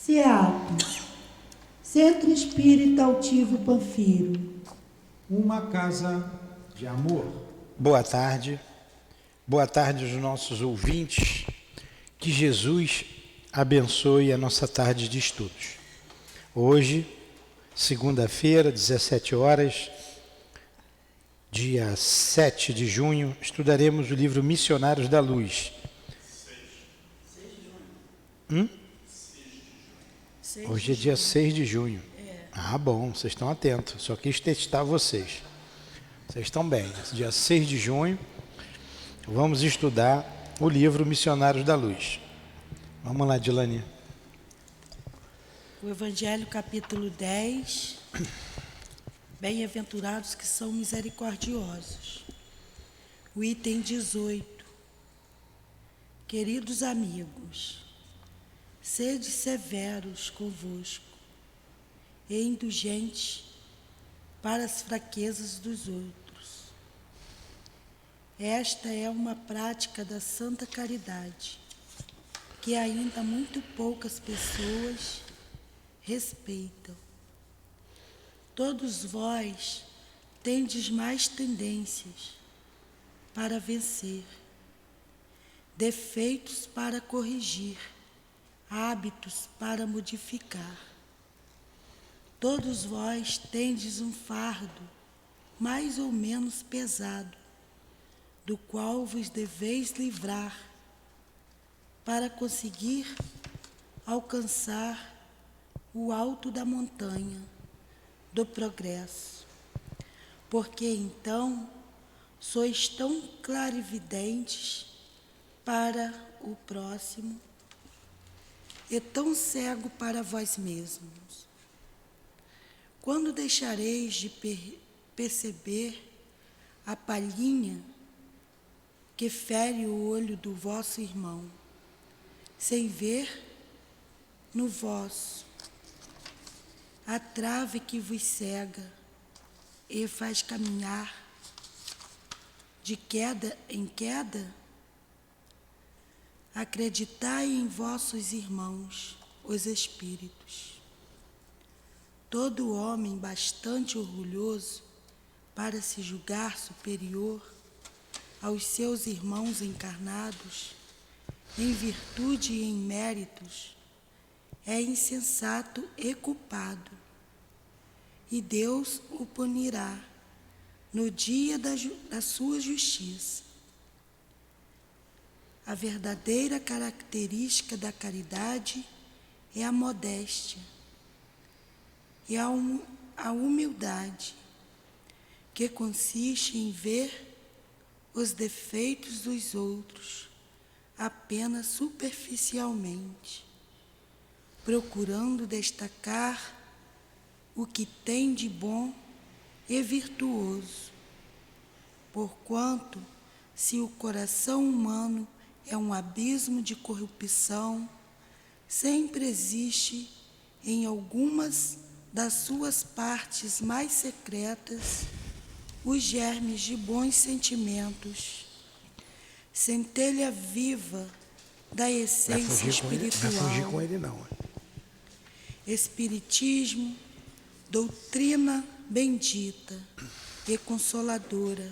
SEATO, Centro Espírita Altivo Panfiro. Uma casa de amor. Boa tarde aos nossos ouvintes. Que Jesus abençoe a nossa tarde de estudos. Hoje, segunda-feira, 17 horas, dia 7 de junho, estudaremos o livro Missionários da Luz. 6 de junho. Hoje é dia 6 de junho. Ah, bom, vocês estão atentos. Só quis testar vocês. Vocês estão bem. Dia 6 de junho, vamos estudar o livro Missionários da Luz. Vamos lá, Dilane. O Evangelho, capítulo 10. Bem-aventurados que são misericordiosos. O item 18. Queridos amigos, sede severos convosco e indulgentes para as fraquezas dos outros. Esta é uma prática da santa caridade que ainda muito poucas pessoas respeitam. Todos vós tendes mais tendências para vencer, defeitos para corrigir, hábitos para modificar. Todos vós tendes um fardo mais ou menos pesado, do qual vos deveis livrar, para conseguir alcançar o alto da montanha do progresso. Porque então sois tão clarividentes para o próximo e tão cego para vós mesmos. Quando deixareis de perceber a palhinha que fere o olho do vosso irmão, sem ver no vosso a trave que vos cega e faz caminhar de queda em queda? Acreditai em vossos irmãos, os espíritos. Todo homem bastante orgulhoso para se julgar superior aos seus irmãos encarnados, em virtude e em méritos, é insensato e culpado, e Deus o punirá no dia da sua justiça. A verdadeira característica da caridade é a modéstia e a humildade, que consiste em ver os defeitos dos outros apenas superficialmente, procurando destacar o que tem de bom e virtuoso, porquanto, se o coração humano é um abismo de corrupção, sempre existe em algumas das suas partes mais secretas os germes de bons sentimentos, centelha viva da essência espiritual. Vai fugir com ele não. Espiritismo, doutrina bendita e consoladora.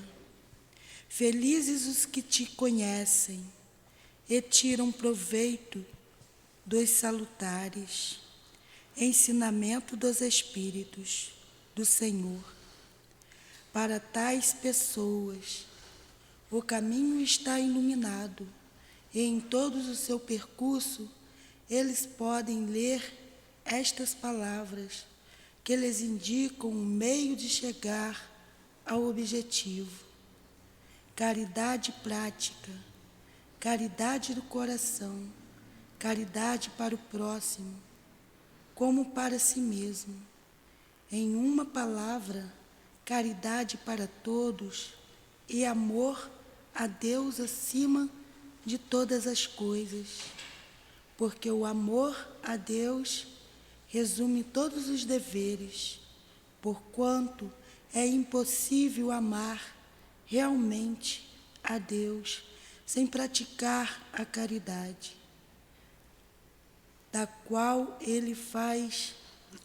Felizes os que te conhecem e tiram proveito dos salutares ensinamento dos Espíritos do Senhor. Para tais pessoas, o caminho está iluminado e em todo o seu percurso eles podem ler estas palavras que lhes indicam o meio de chegar ao objetivo. Caridade prática, caridade do coração, caridade para o próximo, como para si mesmo. Em uma palavra, caridade para todos e amor a Deus acima de todas as coisas, porque o amor a Deus resume todos os deveres, porquanto é impossível amar realmente a Deus sem praticar a caridade. da qual ele faz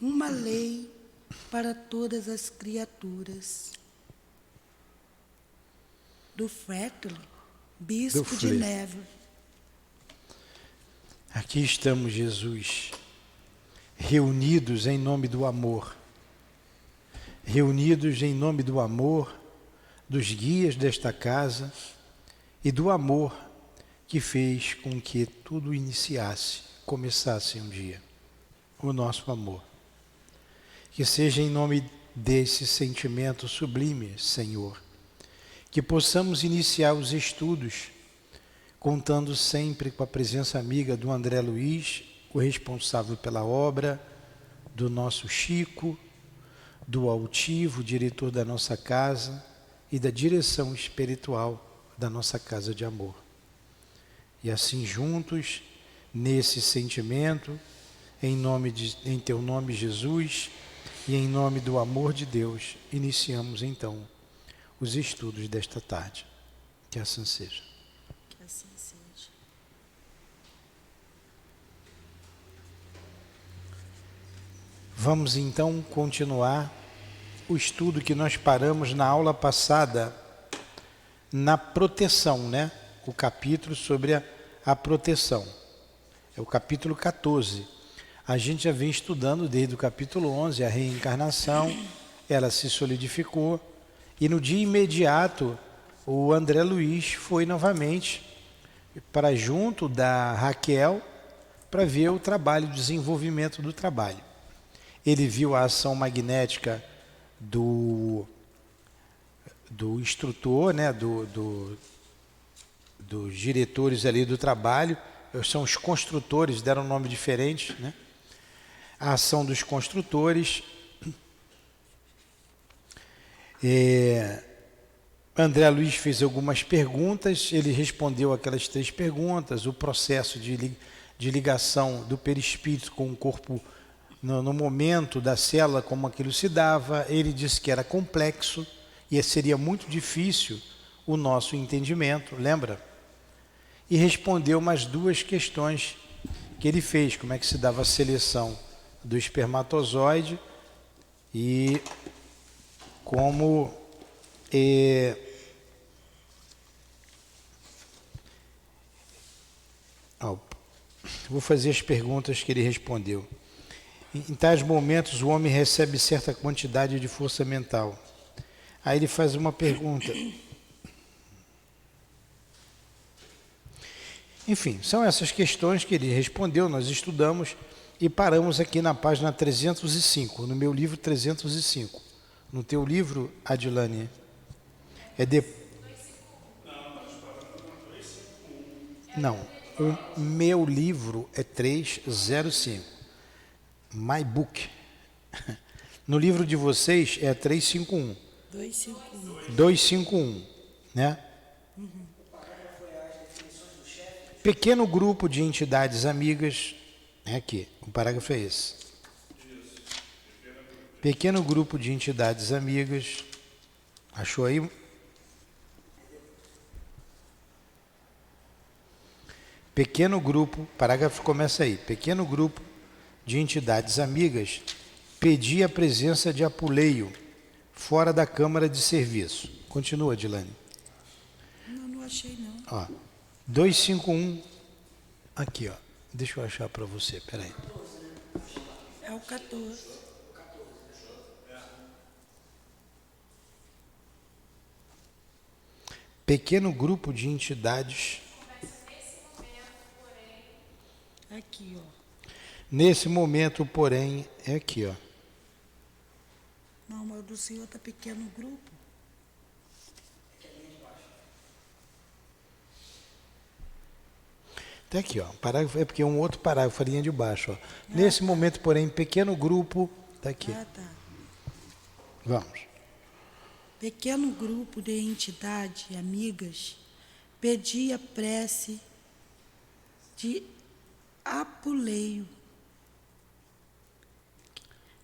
uma lei para todas as criaturas. Do Fretley, bispo de Nevers. Aqui estamos, Jesus, reunidos em nome do amor. Reunidos em nome do amor, dos guias desta casa e do amor que fez com que tudo iniciasse, começasse um dia. O nosso amor. Que seja em nome desse sentimento sublime, Senhor, que possamos iniciar os estudos, contando sempre com a presença amiga do André Luiz, o responsável pela obra, do nosso Chico, do altivo diretor da nossa casa e da direção espiritual da nossa casa de amor. E assim juntos, nesse sentimento, em teu nome, Jesus, e em nome do amor de Deus, iniciamos então os estudos desta tarde. Que assim seja. Que assim seja. Vamos então continuar o estudo que nós paramos na aula passada, na proteção, né? O capítulo sobre a proteção. É o capítulo 14. A gente já vem estudando desde o capítulo 11, a reencarnação, ela se solidificou, e no dia imediato o André Luiz foi novamente para junto da Raquel para ver o trabalho, o desenvolvimento do trabalho. Ele viu a ação magnética do instrutor, né, dos diretores ali do trabalho, são os construtores, deram um nome diferente, né? A ação dos construtores. André Luiz fez algumas perguntas, ele respondeu aquelas 3 perguntas, o processo de ligação do perispírito com o corpo no momento da célula, como aquilo se dava. Ele disse que era complexo e seria muito difícil o nosso entendimento, lembra? E respondeu umas 2 questões que ele fez, como é que se dava a seleção do espermatozoide e como vou fazer as perguntas que ele respondeu. Em tais momentos o homem recebe certa quantidade de força mental. Aí ele faz uma pergunta. Enfim, são essas questões que ele respondeu, nós estudamos e paramos aqui na página 305, no meu livro 305. No teu livro, Adilane, Não, o meu livro é 305. My book. No livro de vocês é 351. 251, né? Pequeno grupo de entidades amigas, é aqui, o parágrafo é esse. Pequeno grupo de entidades amigas, achou aí? Pequeno grupo, parágrafo começa aí, pequeno grupo de entidades amigas pedia a presença de Apuleio fora da Câmara de Serviço. Continua, Dilane. Não achei não. Ó, 251, aqui, ó. Deixa eu achar para você, peraí. É o 14. Pequeno grupo de entidades. Aqui, ó. Nesse momento, porém, é aqui, ó. Não, mas o do senhor tá pequeno grupo. Tá aqui, ó. Parágrafo, é porque é um outro parágrafo, a linha de baixo, ó. Nesse momento, porém, pequeno grupo, tá aqui. Ah, tá. Vamos. Pequeno grupo de entidades amigas pedia prece de Apuleio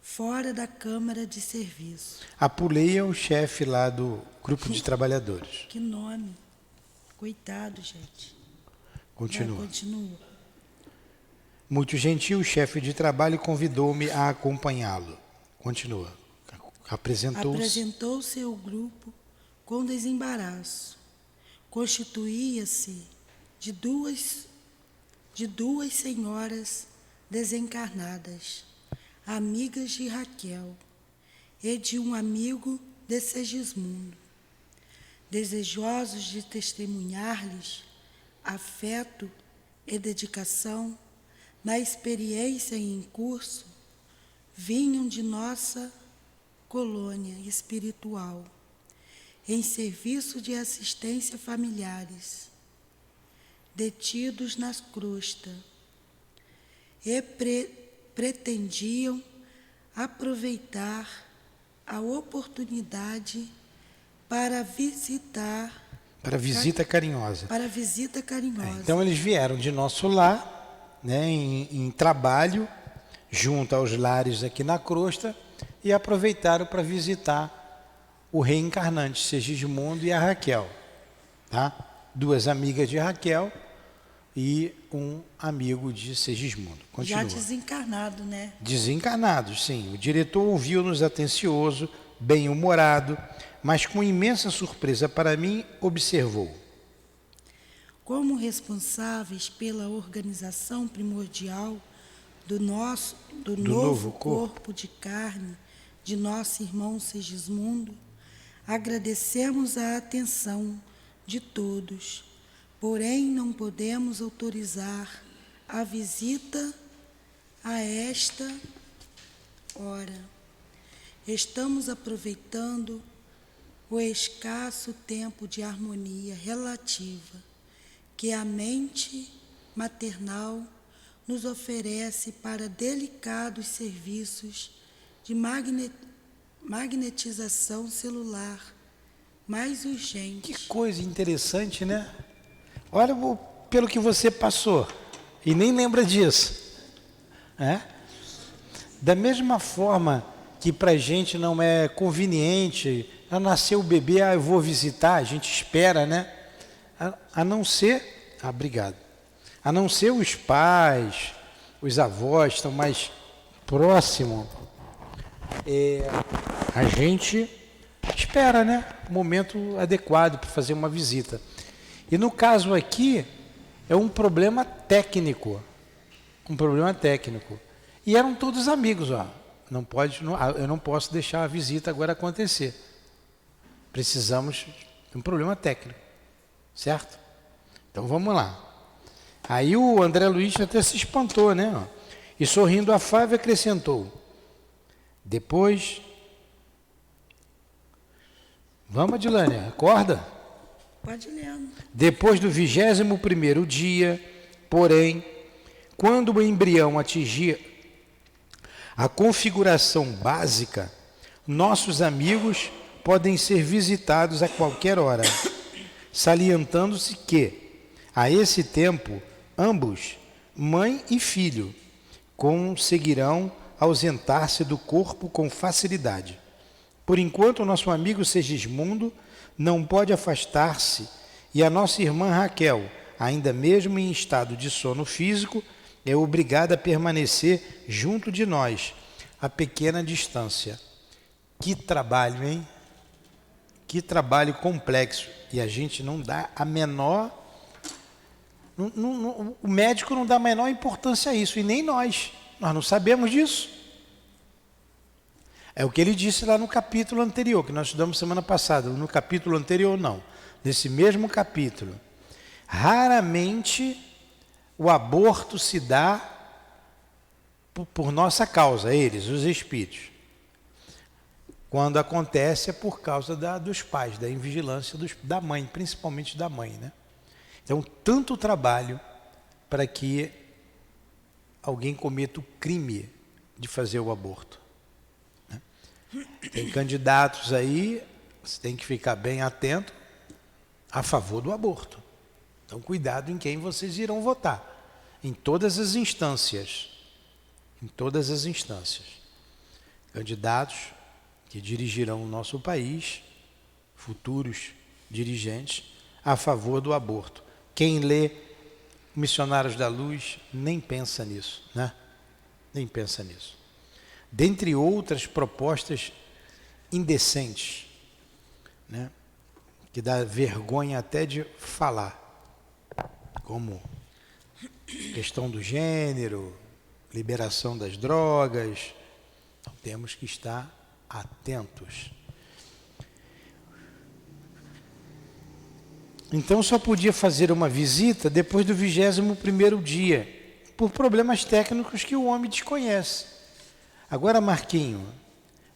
fora da Câmara de Serviço. Apuleio é o chefe lá do grupo de trabalhadores. Que nome. Coitado, gente. Continua. Vai, continua. Muito gentil, o chefe de trabalho convidou-me a acompanhá-lo. Continua. Apresentou seu grupo com desembaraço. Constituía-se de duas senhoras desencarnadas, amigas de Raquel, e de um amigo de Segismundo, desejosos de testemunhar-lhes afeto e dedicação na experiência em curso, vinham de nossa colônia espiritual, em serviço de assistência familiares, detidos na crosta, e pretendiam aproveitar a oportunidade para visita carinhosa. Então eles vieram de nosso lar, né, em trabalho, junto aos lares aqui na crosta, e aproveitaram para visitar o reencarnante Segismundo e a Raquel, tá? Duas amigas de Raquel e um amigo de Segismundo. Continua. Já desencarnado, né? Desencarnados, sim. O diretor ouviu-nos atencioso, bem-humorado, mas com imensa surpresa para mim, observou. Como responsáveis pela organização primordial do novo corpo de carne de nosso irmão Segismundo, agradecemos a atenção de todos, porém não podemos autorizar a visita a esta hora. Estamos aproveitando o escasso tempo de harmonia relativa que a mente maternal nos oferece para delicados serviços de magnetização celular mais urgentes. Que coisa interessante, né? Olha pelo que você passou e nem lembra disso. Da mesma forma que para a gente não é conveniente, nasceu o bebê, eu vou visitar, a gente espera, né? A não ser, obrigado, a não ser os pais, os avós estão mais próximos, a gente espera, né? O momento adequado para fazer uma visita. E no caso aqui, é um problema técnico. E eram todos amigos, ó. Eu não posso deixar a visita agora acontecer. Precisamos de um problema técnico, certo? Então vamos lá. Aí o André Luiz até se espantou, né? E sorrindo afável acrescentou. Depois... Vamos, Adilane, acorda. Pode ler. Depois do 21º dia, porém, quando o embrião atingir a configuração básica, nossos amigos podem ser visitados a qualquer hora, salientando-se que, a esse tempo, ambos, mãe e filho, conseguirão ausentar-se do corpo com facilidade. Por enquanto, o nosso amigo Segismundo não pode afastar-se e a nossa irmã Raquel, ainda mesmo em estado de sono físico, é obrigada a permanecer junto de nós, a pequena distância. Que trabalho, hein? Que trabalho complexo. E a gente não dá a menor... o médico não dá a menor importância a isso, e nem nós. Nós não sabemos disso. É o que ele disse lá no capítulo anterior, que nós estudamos semana passada. No capítulo anterior, não. Nesse mesmo capítulo. Raramente o aborto se dá por nossa causa, eles, os espíritos. Quando acontece é por causa dos pais, da invigilância da mãe, principalmente da mãe, né? Então, tanto trabalho para que alguém cometa o crime de fazer o aborto. Né? Tem candidatos aí, você tem que ficar bem atento, a favor do aborto. Então, cuidado em quem vocês irão votar. Em todas as instâncias. Em todas as instâncias. Candidatos que dirigirão o nosso país, futuros dirigentes, a favor do aborto. Quem lê Missionários da Luz nem pensa nisso, né? Nem pensa nisso. Dentre outras propostas indecentes, né? Que dá vergonha até de falar, como questão do gênero, liberação das drogas. Então, temos que estar atentos. Então só podia fazer uma visita depois do 21º dia, por problemas técnicos que o homem desconhece. Agora, Marquinho,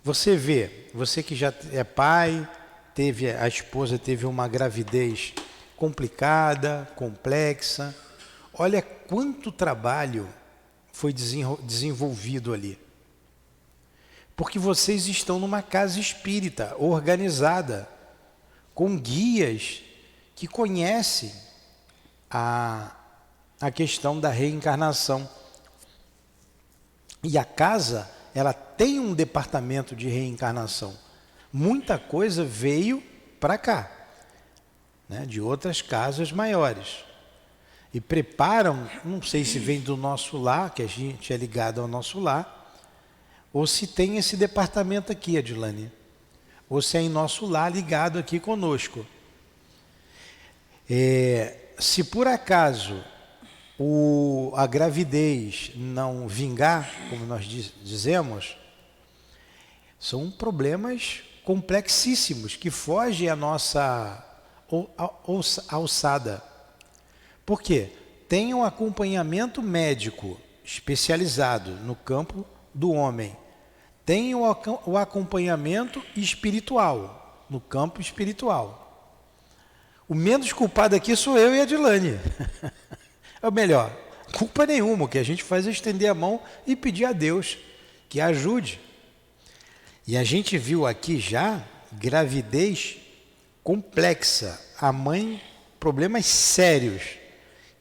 você vê, você que já é pai, a esposa teve uma gravidez complicada, complexa, olha quanto trabalho foi desenvolvido ali. Porque vocês estão numa casa espírita, organizada, com guias que conhecem a questão da reencarnação. E a casa, ela tem um departamento de reencarnação. Muita coisa veio para cá, né, de outras casas maiores. E preparam, não sei se vem do nosso lar, que a gente é ligado ao nosso lar, ou se tem esse departamento aqui, Adilane, ou se é em nosso lar ligado aqui conosco. Se por acaso a gravidez não vingar, como nós dizemos, são problemas complexíssimos que fogem à nossa alçada. Por quê? Tem um acompanhamento médico especializado no campo do homem. Tem o acompanhamento espiritual, no campo espiritual. O menos culpado aqui sou eu e a Adilane. Ou melhor, culpa nenhuma, o que a gente faz é estender a mão e pedir a Deus que ajude. E a gente viu aqui já gravidez complexa, a mãe, problemas sérios,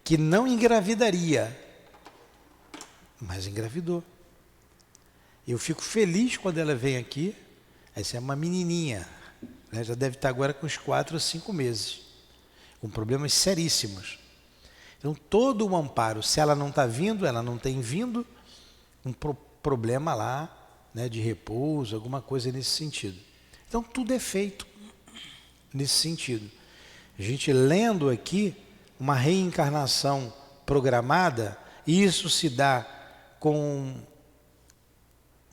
que não engravidaria, mas engravidou. Eu fico feliz quando ela vem aqui. Essa é uma menininha, né? Já deve estar agora com uns 4 ou 5 meses, com problemas seríssimos. Então, todo o amparo, se ela não está vindo, ela não tem vindo, um problema lá, né, de repouso, alguma coisa nesse sentido. Então, tudo é feito nesse sentido. A gente lendo aqui uma reencarnação programada, e isso se dá com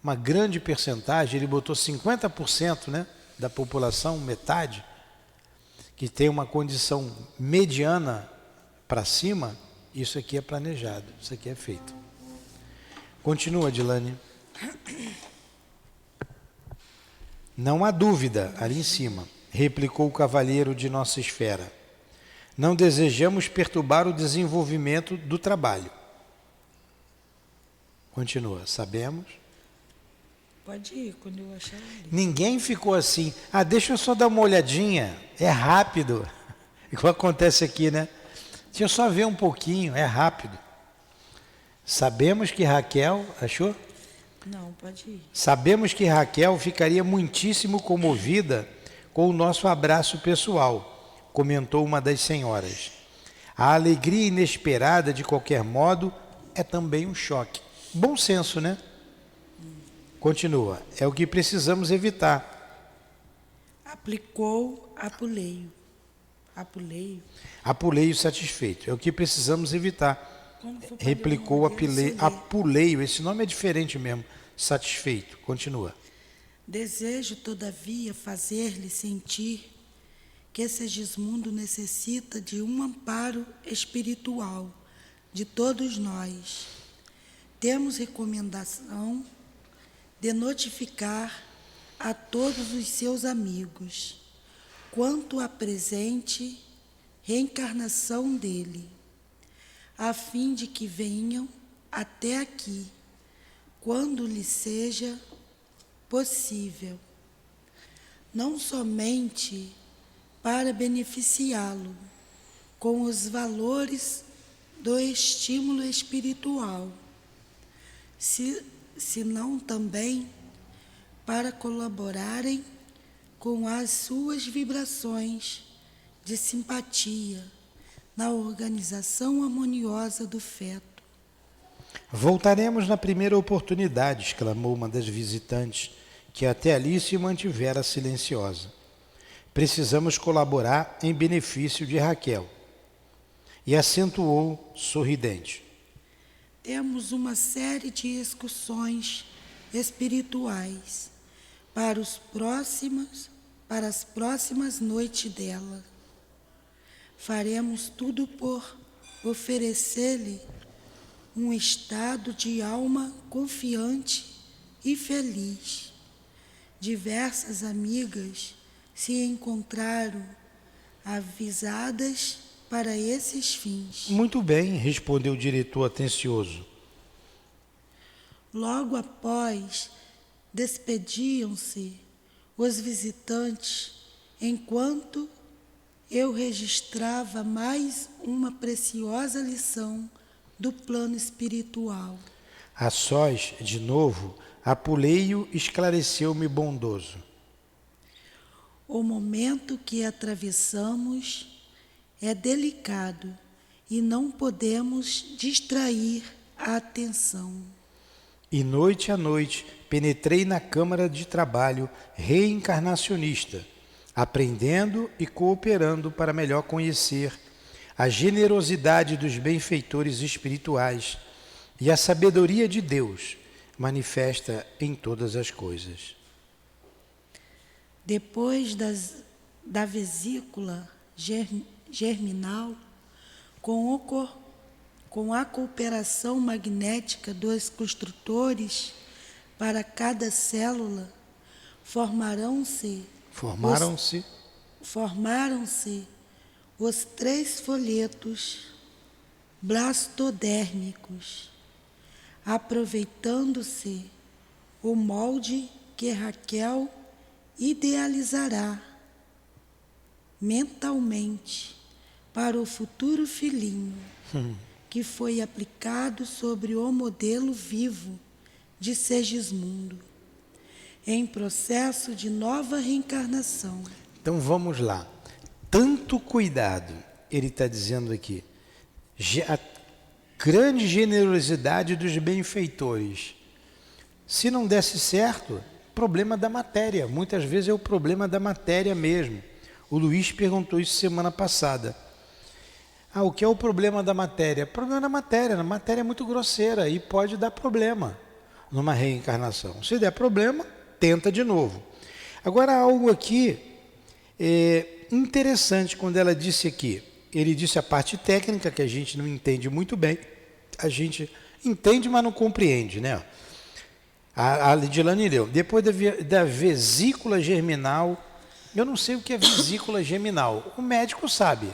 uma grande percentagem, ele botou 50%, né, da população, metade, que tem uma condição mediana para cima. Isso aqui é planejado, isso aqui é feito. Continua, Adilane. Não há dúvida, ali em cima, replicou o cavalheiro de nossa esfera. Não desejamos perturbar o desenvolvimento do trabalho. Continua, sabemos. Pode ir, quando eu achar ali. Ninguém ficou assim, deixa eu só dar uma olhadinha, é rápido. Igual acontece aqui, né? Deixa eu só ver um pouquinho, é rápido. Sabemos que Raquel, achou? Não, pode ir. Sabemos que Raquel ficaria muitíssimo comovida com o nosso abraço pessoal, comentou uma das senhoras. A alegria inesperada, de qualquer modo, é também um choque. Bom senso, né? Continua. É o que precisamos evitar. Aplicou Apuleio. Apuleio satisfeito. É o que precisamos evitar. Replicou Apuleio. Esse nome é diferente mesmo. Satisfeito. Continua. Desejo, todavia, fazer-lhe sentir que Segismundo necessita de um amparo espiritual de todos nós. Temos recomendação de notificar a todos os seus amigos quanto à presente reencarnação dele, a fim de que venham até aqui, quando lhe seja possível, não somente para beneficiá-lo com os valores do estímulo espiritual, senão também para colaborarem com as suas vibrações de simpatia na organização harmoniosa do feto. Voltaremos na primeira oportunidade, exclamou uma das visitantes, que até ali se mantivera silenciosa. Precisamos colaborar em benefício de Raquel. E acentuou, sorridente. Temos uma série de excursões espirituais para as próximas noites dela. Faremos tudo por oferecer-lhe um estado de alma confiante e feliz. Diversas amigas se encontraram avisadas para esses fins. Muito bem, respondeu o diretor atencioso. Logo após, despediam-se os visitantes, enquanto eu registrava mais uma preciosa lição do plano espiritual. A sós, de novo, Apuleio esclareceu-me bondoso. O momento que atravessamos é delicado e não podemos distrair a atenção. E noite a noite penetrei na câmara de trabalho reencarnacionista, aprendendo e cooperando para melhor conhecer a generosidade dos benfeitores espirituais e a sabedoria de Deus manifesta em todas as coisas. Depois da vesícula germinal, com a cooperação magnética dos construtores para cada célula, formaram-se os 3 folhetos blastodérmicos, aproveitando-se o molde que Raquel idealizará mentalmente para o futuro filhinho, que foi aplicado sobre o modelo vivo de Segismundo, em processo de nova reencarnação. Então vamos lá. Tanto cuidado, ele está dizendo aqui, a grande generosidade dos benfeitores. Se não desse certo, problema da matéria. Muitas vezes é o problema da matéria mesmo. O Luiz perguntou isso semana passada. O que é o problema da matéria? O problema da matéria. A matéria é muito grosseira e pode dar problema numa reencarnação. Se der problema, tenta de novo. Agora, algo aqui interessante quando ela disse aqui. Ele disse a parte técnica, que a gente não entende muito bem. A gente entende, mas não compreende, né? A Lidilane leu. Depois da vesícula germinal, eu não sei o que é vesícula germinal. O médico sabe.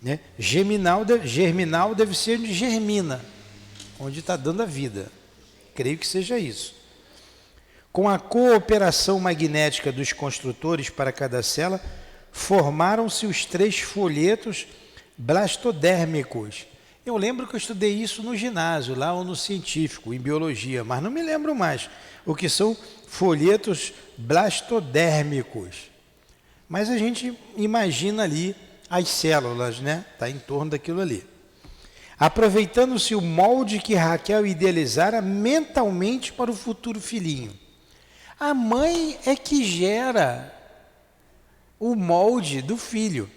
Né? Germinal deve ser onde germina, onde está dando a vida. Creio que seja isso. Com a cooperação magnética dos construtores para cada célula, formaram-se os 3 folhetos blastodérmicos. Eu lembro que eu estudei isso no ginásio, lá ou no científico, em biologia, mas não me lembro mais o que são folhetos blastodérmicos. Mas a gente imagina ali as células, né? Está em torno daquilo ali. Aproveitando-se o molde que Raquel idealizara mentalmente para o futuro filhinho. A mãe é que gera o molde do filho.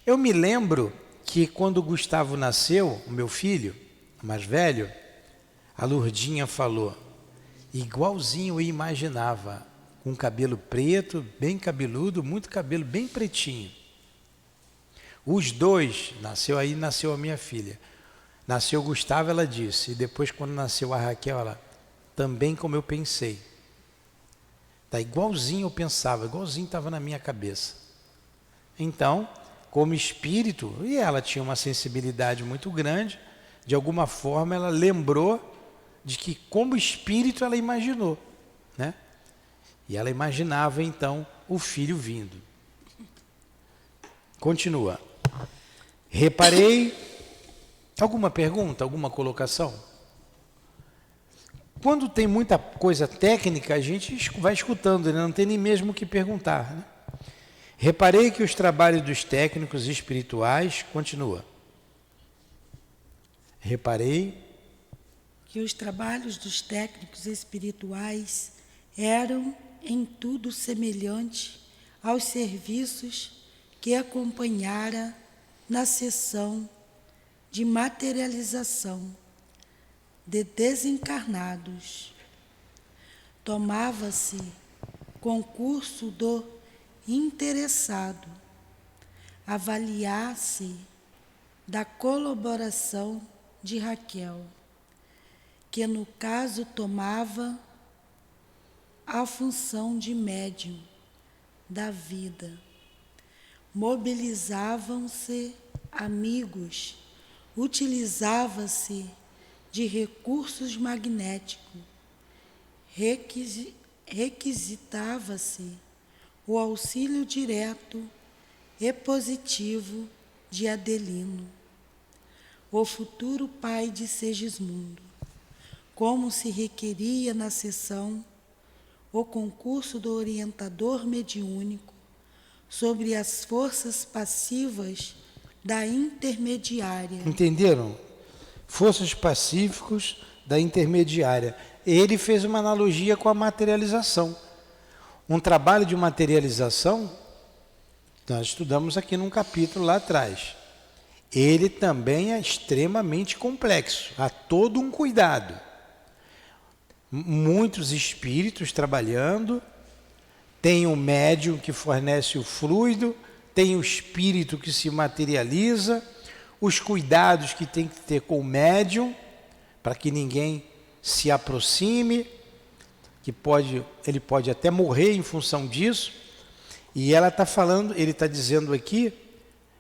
Eu me lembro que quando o Gustavo nasceu, o meu filho, o mais velho, a Lourdinha falou, igualzinho eu imaginava, com cabelo preto, bem cabeludo, muito cabelo, bem pretinho. Os 2, nasceu a minha filha. Nasceu o Gustavo, ela disse, e depois quando nasceu a Raquel, ela, também como eu pensei. Tá igualzinho eu pensava, igualzinho estava na minha cabeça. Então, como espírito, e ela tinha uma sensibilidade muito grande, de alguma forma ela lembrou de que como espírito ela imaginou, né? E ela imaginava então o filho vindo. Continua. Reparei, alguma pergunta, alguma colocação? Quando tem muita coisa técnica, a gente vai escutando, né? Não tem nem mesmo o que perguntar, né? Reparei que os trabalhos dos técnicos espirituais, continua. Reparei que os trabalhos dos técnicos espirituais eram em tudo semelhante aos serviços que acompanhara na sessão de materialização de desencarnados. Tomava-se concurso do interessado, avaliar-se da colaboração de Raquel, que no caso tomava a função de médium da vida. Mobilizavam-se amigos, utilizava-se de recursos magnéticos, requisitava-se o auxílio direto e positivo de Adelino, o futuro pai de Segismundo, como se requeria na sessão o concurso do orientador mediúnico sobre as forças passivas da intermediária. Entenderam? Forças pacíficos da intermediária. Ele fez uma analogia com a materialização. Um trabalho de materialização, nós estudamos aqui num capítulo lá atrás. Ele também é extremamente complexo. Há todo um cuidado. Muitos espíritos trabalhando, tem o médium que fornece o fluido, tem o espírito que se materializa, os cuidados que tem que ter com o médium, para que ninguém se aproxime, ele pode até morrer em função disso. E ela está falando, ele está dizendo aqui,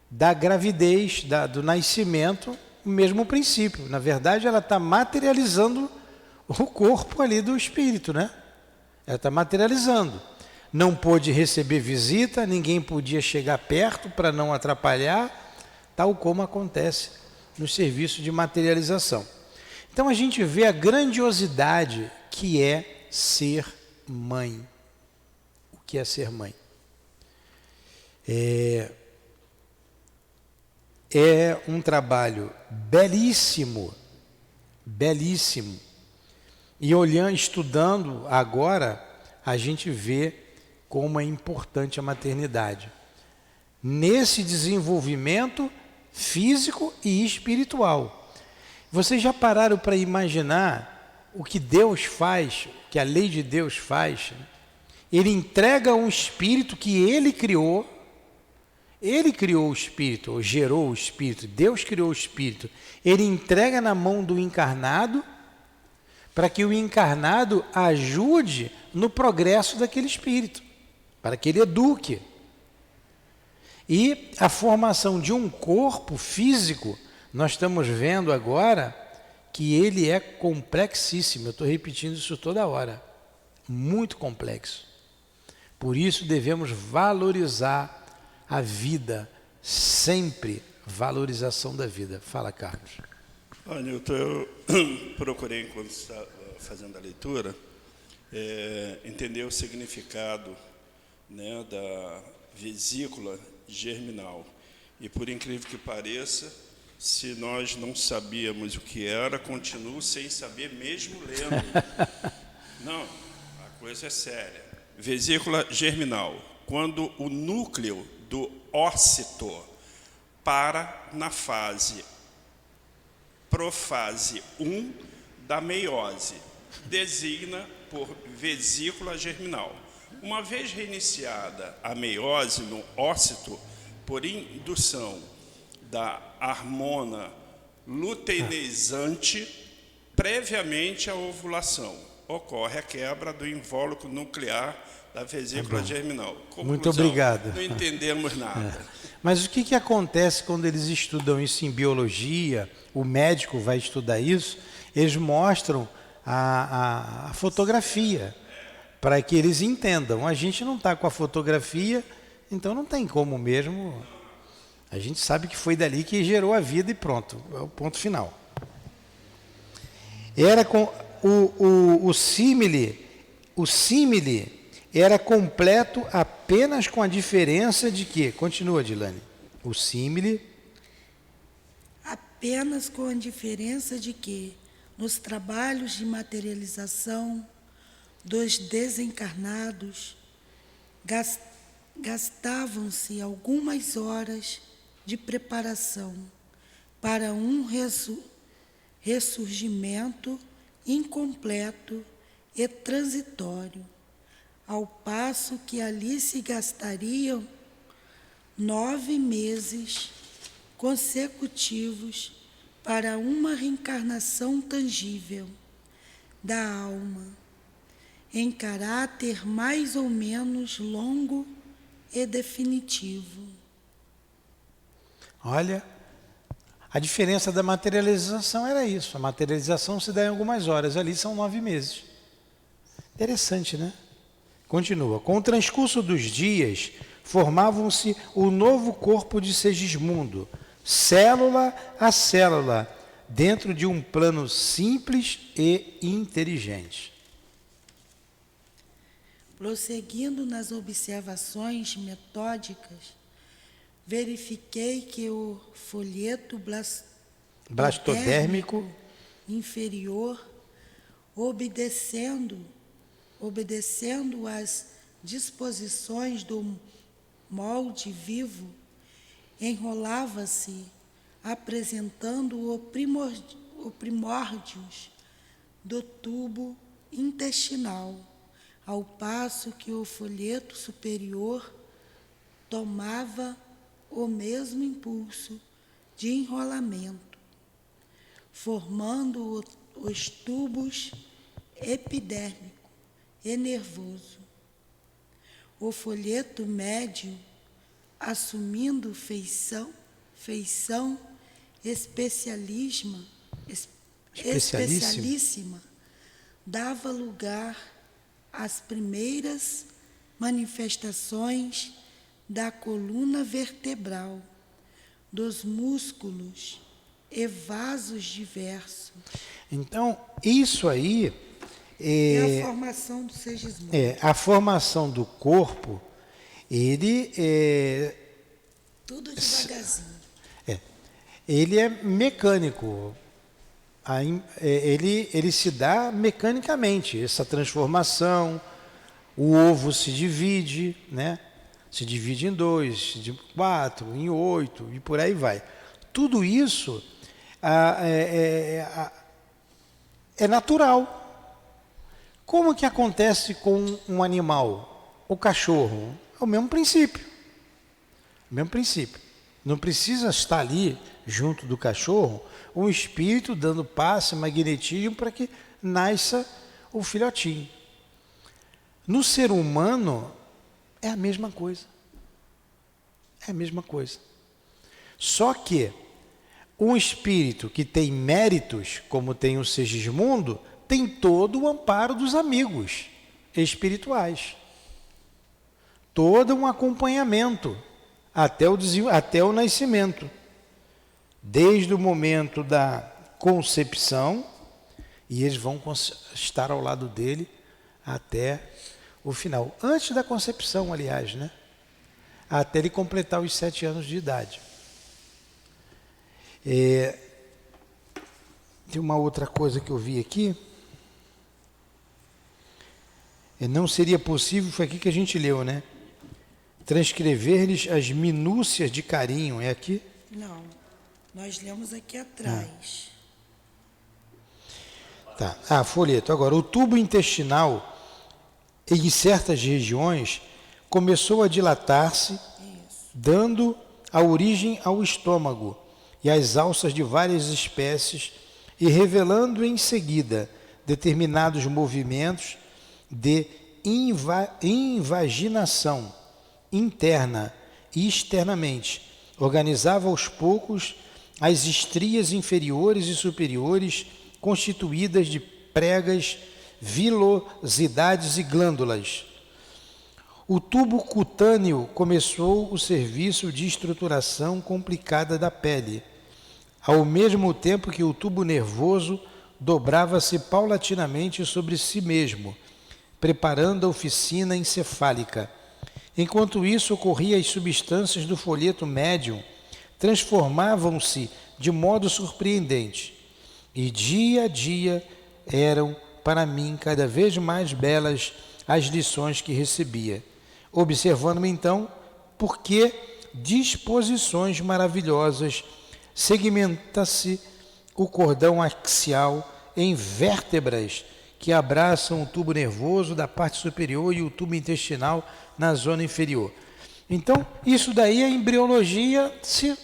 da gravidez, do nascimento, o mesmo princípio. Na verdade, ela está materializando o corpo ali do espírito, né? Ela está materializando. Não pôde receber visita, ninguém podia chegar perto para não atrapalhar, tal como acontece no serviço de materialização. Então a gente vê a grandiosidade que é ser mãe. O que é ser mãe? É um trabalho belíssimo, belíssimo. E olhando, estudando agora, a gente vê como é importante a maternidade. Nesse desenvolvimento físico e espiritual. Vocês já pararam para imaginar o que Deus faz, o que a lei de Deus faz? Ele entrega um espírito que ele criou. Ele criou o espírito, ou gerou o espírito. Deus criou o espírito. Ele entrega na mão do encarnado, para que o encarnado ajude no progresso daquele espírito, para que ele eduque. E a formação de um corpo físico, nós estamos vendo agora que ele é complexíssimo. Eu estou repetindo isso toda hora. Muito complexo. Por isso devemos valorizar a vida, sempre valorização da vida. Fala, Carlos. Olha, Nilton, eu procurei, enquanto estava fazendo a leitura, entender o significado, né, da vesícula germinal. E, por incrível que pareça, se nós não sabíamos o que era, continuo sem saber, mesmo lendo. Não, a coisa é séria. Vesícula germinal. Quando o núcleo do ócito para na profase 1 da meiose, designa por vesícula germinal. Uma vez reiniciada a meiose no ócito, por indução da hormona luteinizante, previamente à ovulação, ocorre a quebra do invólucro nuclear da vesícula germinal. Conclusão, muito obrigado. Não entendemos nada. Mas o que acontece quando eles estudam isso em biologia? O médico vai estudar isso, eles mostram a fotografia, para que eles entendam. A gente não está com a fotografia, então não tem como mesmo. A gente sabe que foi dali que gerou a vida e pronto, é o ponto final. Era com o símile era completo apenas apenas com a diferença de que, continua, Dilane, o símile, apenas com a diferença de que, nos trabalhos de materialização dos desencarnados, gastavam-se algumas horas de preparação para um ressurgimento incompleto e transitório, ao passo que ali se gastariam 9 meses consecutivos para uma reencarnação tangível da alma, em caráter mais ou menos longo e definitivo. olha, a diferença da materialização era isso. A materialização se dá em algumas horas, ali são 9 meses. Interessante, né? Continua. Com o transcurso dos dias, formavam-se o novo corpo de Segismundo, célula a célula, dentro de um plano simples e inteligente. Prosseguindo nas observações metódicas, verifiquei que o folheto Blastodérmico inferior, obedecendo às disposições do molde vivo, enrolava-se, apresentando o primórdios do tubo intestinal, ao passo que o folheto superior tomava o mesmo impulso de enrolamento, formando os tubos epidérmico e nervoso. O folheto médio, assumindo feição especialíssima, dava lugar às primeiras manifestações da coluna vertebral, dos músculos e vasos diversos. Então, isso aí É a formação do Segismundo. a formação do corpo, ele Tudo devagarzinho. ele é mecânico. Ele se dá mecanicamente, essa transformação. O ovo se divide, né? Se divide em 2, em 4, em 8 e por aí vai. Tudo isso é natural. Como que acontece com um animal? O cachorro, é o mesmo princípio. O mesmo princípio. Não precisa estar ali, junto do cachorro, um espírito dando passe, magnetismo para que nasça o filhotinho. No ser humano, é a mesma coisa. É a mesma coisa. Só que um espírito que tem méritos, como tem o Segismundo, tem todo o amparo dos amigos espirituais. Todo um acompanhamento até o nascimento. Desde o momento da concepção, e eles vão estar ao lado dele até o final. Antes da concepção, aliás, né? Até ele completar os 7 anos de idade. Tem uma outra coisa que eu vi aqui. Não seria possível, foi aqui que a gente leu, né? Transcrever-lhes as minúcias de carinho. É aqui? Não, nós lemos aqui atrás. Tá. Folheto. Agora, o tubo intestinal, em certas regiões, começou a dilatar-se, dando a origem ao estômago e às alças de várias espécies e revelando em seguida determinados movimentos de invaginação interna e externamente. Organizava aos poucos as estrias inferiores e superiores constituídas de pregas, vilosidades e glândulas. O tubo cutâneo começou o serviço de estruturação complicada da pele, ao mesmo tempo que o tubo nervoso dobrava-se paulatinamente sobre si mesmo, preparando a oficina encefálica, Enquanto isso ocorria, as substâncias do folheto médium transformavam-se de modo surpreendente, e dia a dia eram para mim cada vez mais belas as lições que recebia. Observando-me então, por que disposições maravilhosas segmenta-se o cordão axial em vértebras que abraçam o tubo nervoso da parte superior e o tubo intestinal na zona inferior. Então, isso daí a embriologia se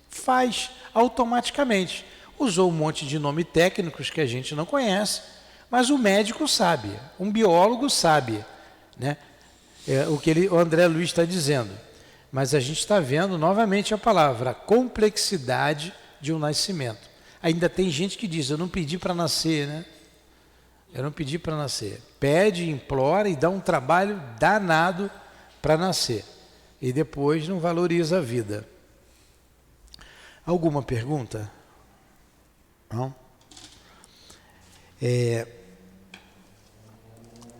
faz automaticamente. Usou um monte de nomes técnicos que a gente não conhece, mas o médico sabe, um biólogo sabe, né? O que o André Luiz está dizendo. Mas a gente está vendo novamente a palavra, a complexidade de um nascimento. Ainda tem gente que diz, eu não pedi para nascer, né? Eu não pedi para nascer. Pede, implora e dá um trabalho danado para nascer. E depois não valoriza a vida. Alguma pergunta? Não?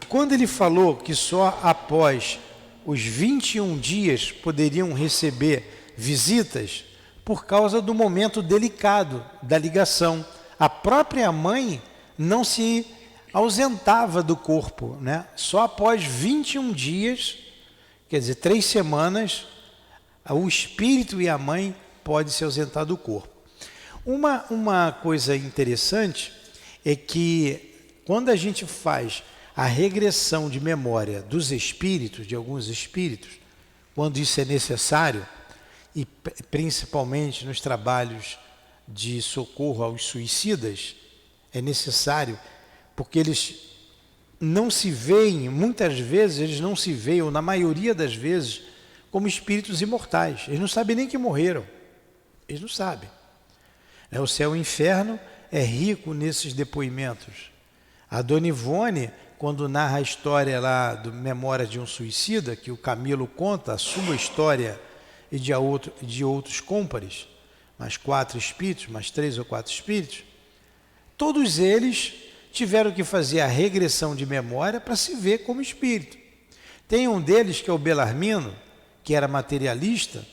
Quando ele falou que só após os 21 dias poderiam receber visitas, por causa do momento delicado da ligação. A própria mãe não se ausentava do corpo, né? Só após 21 dias, quer dizer, 3 semanas, o espírito e a mãe podem se ausentar do corpo. Uma coisa interessante é que quando a gente faz a regressão de memória dos espíritos, de alguns espíritos, quando isso é necessário, e principalmente nos trabalhos de socorro aos suicidas, é necessário, porque eles não se veem, muitas vezes eles não se veem, ou na maioria das vezes, como espíritos imortais. Eles não sabem nem que morreram. Eles não sabem. O céu e o inferno é rico nesses depoimentos. A Dona Ivone, quando narra a história lá do Memória de um Suicida, que o Camilo conta a sua história e de outros cômpares, mais 4 espíritos, mais 3 ou 4 espíritos, todos eles tiveram que fazer a regressão de memória para se ver como espírito. Tem um deles, que é o Belarmino, que era materialista.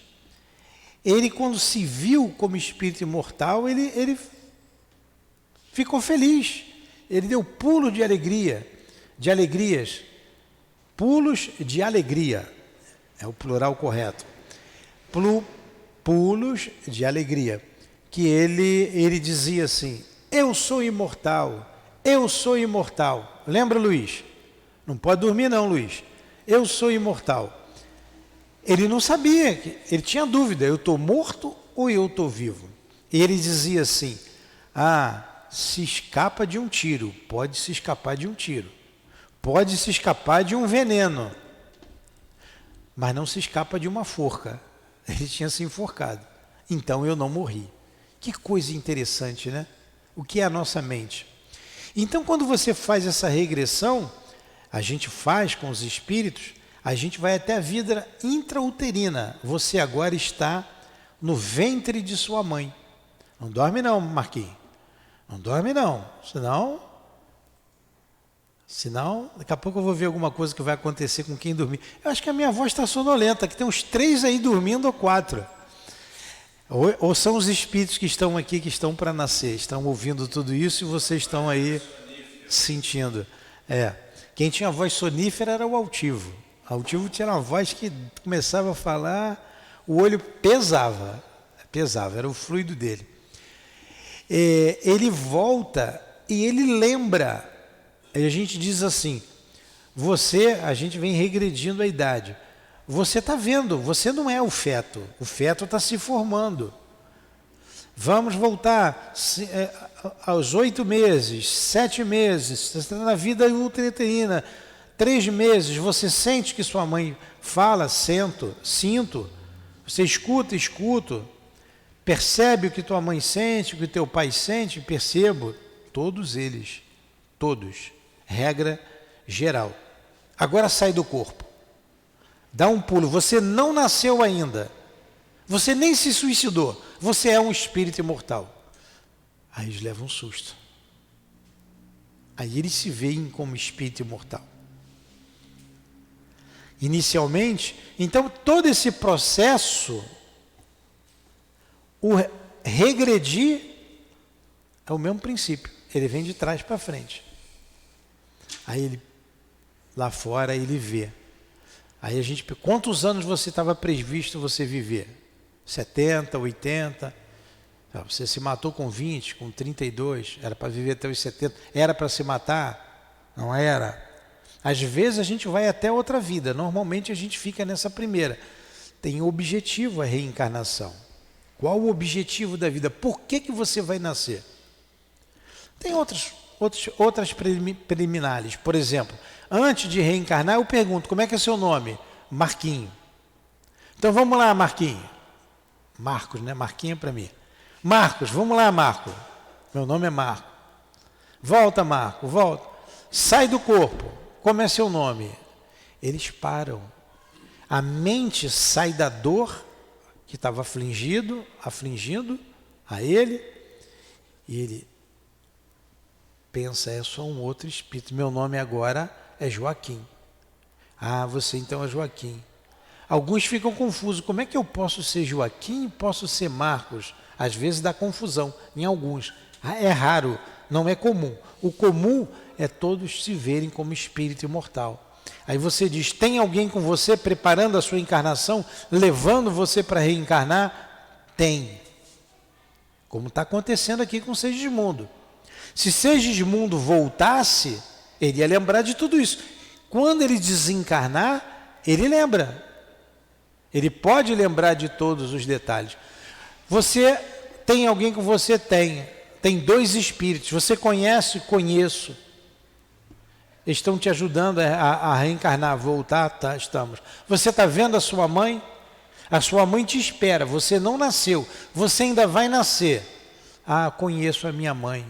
Ele, quando se viu como espírito imortal, ele ficou feliz. Ele deu pulo de alegria, de alegrias, pulos de alegria, é o plural correto. Pulos de alegria, que ele dizia assim, eu sou imortal, eu sou imortal. Lembra, Luiz? Não pode dormir não, Luiz. Eu sou imortal. Ele não sabia, ele tinha dúvida, eu estou morto ou eu estou vivo? E ele dizia assim, se escapa de um tiro, pode se escapar de um tiro, pode se escapar de um veneno, mas não se escapa de uma forca. Ele tinha se enforcado, então eu não morri. Que coisa interessante, né? O que é a nossa mente? Então, quando você faz essa regressão, a gente faz com os espíritos, a gente vai até a vida intrauterina. Você agora está no ventre de sua mãe. Não dorme não, Marquinhos. Não dorme não, senão daqui a pouco eu vou ver alguma coisa que vai acontecer com quem dormir. Eu acho que a minha voz está sonolenta, que tem uns 3 aí dormindo ou 4. Ou são os espíritos que estão aqui, que estão para nascer, estão ouvindo tudo isso e vocês estão aí sentindo. Quem tinha voz sonífera era o altivo. O altivo tinha uma voz que começava a falar, o olho pesava, era o fluido dele. Ele volta e ele lembra. A gente diz assim, a gente vem regredindo a idade. Você está vendo, você não é o feto está se formando. Vamos voltar aos 8 meses, 7 meses, você está na vida ultraterina, 3 meses, você sente que sua mãe fala, sinto, você escuto, percebe o que tua mãe sente, o que teu pai sente, percebo, todos eles, regra geral. Agora sai do corpo, dá um pulo, você não nasceu ainda, você nem se suicidou, você é um espírito imortal. Aí eles levam um susto, aí eles se veem como espírito imortal. inicialmente. Então, todo esse processo, o regredir é o mesmo princípio. Ele vem de trás para frente. Aí ele, lá fora, ele vê. Aí a gente, quantos anos você estava previsto você viver? 70, 80? Você se matou com 20, com 32, era para viver até os 70. Era para se matar? Não era. Às vezes a gente vai até outra vida. Normalmente a gente fica nessa primeira. Tem objetivo a reencarnação. Qual o objetivo da vida? Por que você vai nascer? Tem outras preliminares. Por exemplo, antes de reencarnar, eu pergunto, como é que é seu nome? Marquinho. Então vamos lá, Marquinho. Marcos, né? Marquinho para mim. Marcos, vamos lá, Marco. Meu nome é Marco. Volta, Marco, volta. Sai do corpo. Como é seu nome? Eles param. A mente sai da dor que estava afligindo a ele, e ele pensa, é só um outro espírito. Meu nome agora é Joaquim. Ah, você então é Joaquim. Alguns ficam confusos. Como é que eu posso ser Joaquim e posso ser Marcos? Às vezes dá confusão em alguns. É raro, não é comum. O comum é todos se verem como espírito imortal. Aí você diz, tem alguém com você preparando a sua encarnação, levando você para reencarnar? Tem. Como está acontecendo aqui com Segismundo. Se Segismundo voltasse, ele ia lembrar de tudo isso. Quando ele desencarnar, ele lembra. Ele pode lembrar de todos os detalhes. Você tem alguém com você? Tem 2 espíritos. Você conhece? Conheço. Estão te ajudando a reencarnar, a voltar? Tá, estamos. Você está vendo a sua mãe? A sua mãe te espera. Você não nasceu. Você ainda vai nascer. Ah, conheço a minha mãe.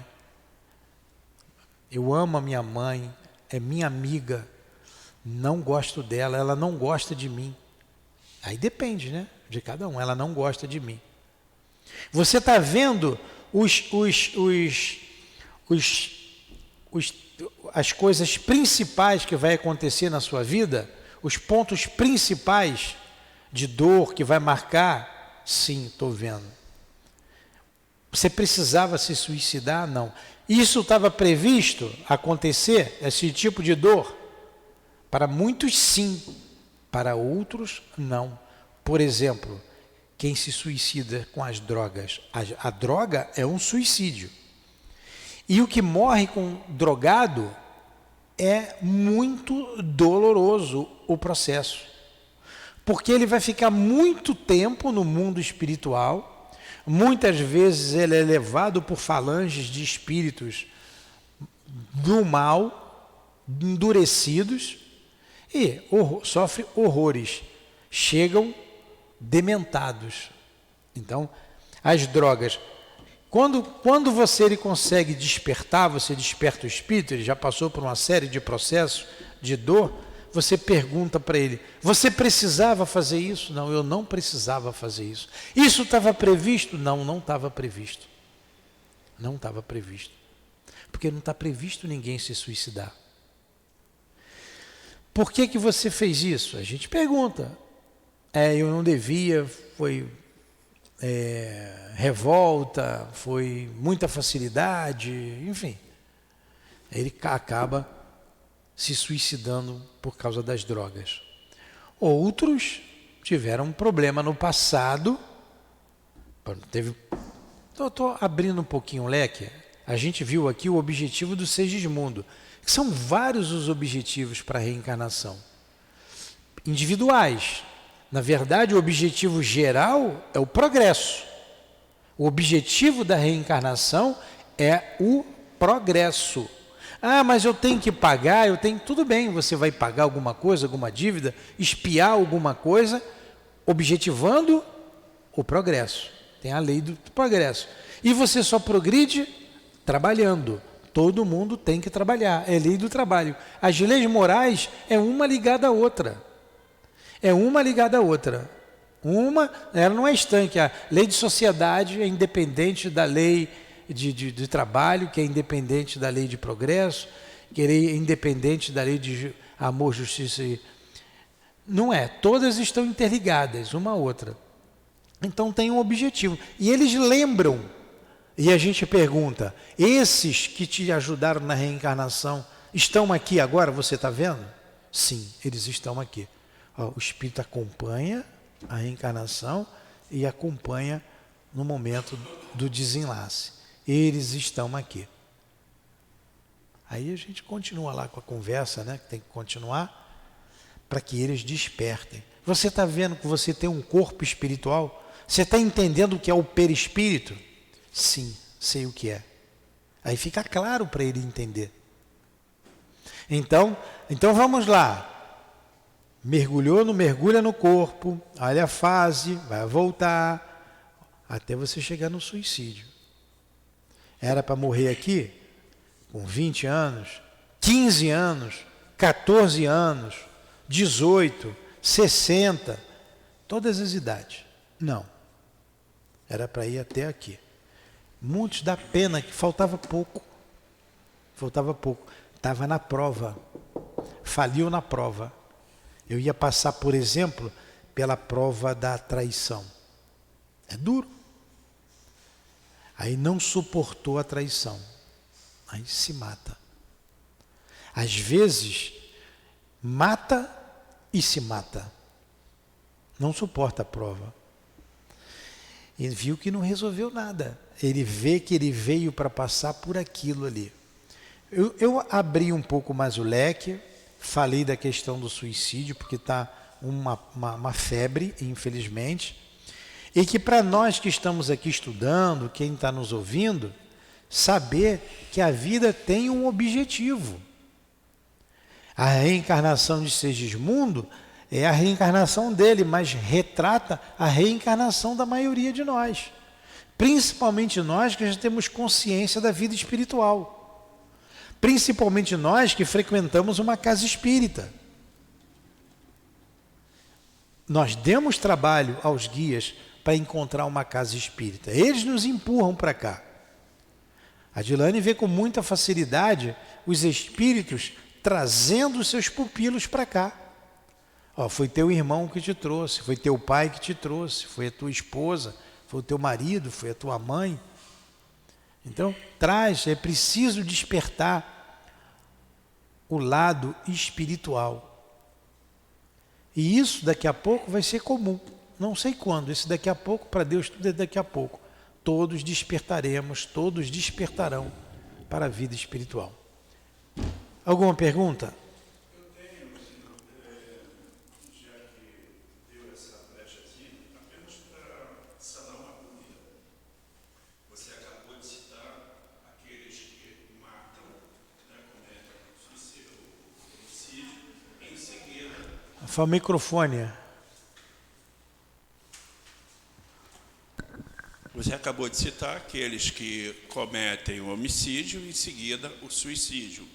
Eu amo a minha mãe. É minha amiga. Não gosto dela. Ela não gosta de mim. Aí depende, né? De cada um. Ela não gosta de mim. Você está vendo as coisas principais que vai acontecer na sua vida? Os pontos principais de dor que vai marcar? Sim, estou vendo. Você precisava se suicidar? Não. Isso estava previsto acontecer, esse tipo de dor? Para muitos, sim. Para outros, não. Por exemplo, quem se suicida com as drogas. A droga é um suicídio. E o que morre com drogado é muito doloroso o processo. Porque ele vai ficar muito tempo no mundo espiritual. Muitas vezes ele é levado por falanges de espíritos do mal, endurecidos, e sofre horrores. Chegam dementados. Então, as drogas, quando ele consegue despertar, você desperta o espírito, ele já passou por uma série de processos de dor, você pergunta para ele, você precisava fazer isso? Não, eu não precisava fazer isso. Isso estava previsto? Não, não estava previsto. Não estava previsto. Porque não está previsto ninguém se suicidar. Por que você fez isso? A gente pergunta. Eu não devia, foi revolta, foi muita facilidade, enfim. Ele acaba se suicidando por causa das drogas. Outros tiveram um problema no passado. Estou abrindo um pouquinho o leque. A gente viu aqui o objetivo do Segismundo. São vários os objetivos para a reencarnação. Individuais. Na verdade, o objetivo geral é o progresso. O objetivo da reencarnação é o progresso. Ah, mas eu tenho que pagar, tudo bem, você vai pagar alguma coisa, alguma dívida, espiar alguma coisa, objetivando o progresso. Tem a lei do progresso. E você só progride trabalhando. Todo mundo tem que trabalhar, é lei do trabalho. As leis morais é uma ligada à outra. É uma ligada à outra. Ela não é estanque. A lei de sociedade é independente da lei de trabalho, que é independente da lei de progresso, que é independente da lei de amor, justiça Não é, todas estão interligadas, uma a outra. Então tem um objetivo. E eles lembram. E a gente pergunta, esses que te ajudaram na reencarnação, estão aqui agora, você está vendo? Sim, eles estão aqui. Ó, o espírito acompanha a reencarnação e acompanha no momento do desenlace. Eles estão aqui. Aí a gente continua lá com a conversa, né? Que tem que continuar, para que eles despertem. Você está vendo que você tem um corpo espiritual? Você está entendendo o que é o perispírito? Sim, sei o que é. Aí fica claro para ele entender. Então vamos lá. Mergulhou, não mergulha no corpo, olha a fase, vai voltar, até você chegar no suicídio. Era para morrer aqui com 20 anos, 15 anos, 14 anos, 18, 60, todas as idades. Não. Era para ir até aqui. Muitos dá pena que faltava pouco. Faltava pouco. Estava na prova. Faliu na prova. Eu ia passar, por exemplo, pela prova da traição. É duro. Aí não suportou a traição. Aí se mata. Às vezes, mata e se mata. Não suporta a prova. Ele viu que não resolveu nada. Ele vê que ele veio para passar por aquilo ali. Eu abri um pouco mais o leque, falei da questão do suicídio, porque está uma febre, infelizmente, e que para nós que estamos aqui estudando, quem está nos ouvindo, saber que a vida tem um objetivo. A reencarnação de Segismundo é a reencarnação dele, mas retrata a reencarnação da maioria de nós. Principalmente nós que já temos consciência da vida espiritual. Principalmente nós que frequentamos uma casa espírita. Nós demos trabalho aos guias para encontrar uma casa espírita. Eles nos empurram para cá. A Dilane vê com muita facilidade os espíritos trazendo os seus pupilos para cá. Ó, foi teu irmão que te trouxe, foi teu pai que te trouxe, foi a tua esposa, foi o teu marido, foi a tua mãe. Então, traz, é preciso despertar o lado espiritual. E isso daqui a pouco vai ser comum. Não sei quando, esse daqui a pouco, para Deus tudo é daqui a pouco. Todos despertaremos, todos despertarão para a vida espiritual. Alguma pergunta? Fala o microfone. Você acabou de citar aqueles que cometem o homicídio e, em seguida, o suicídio.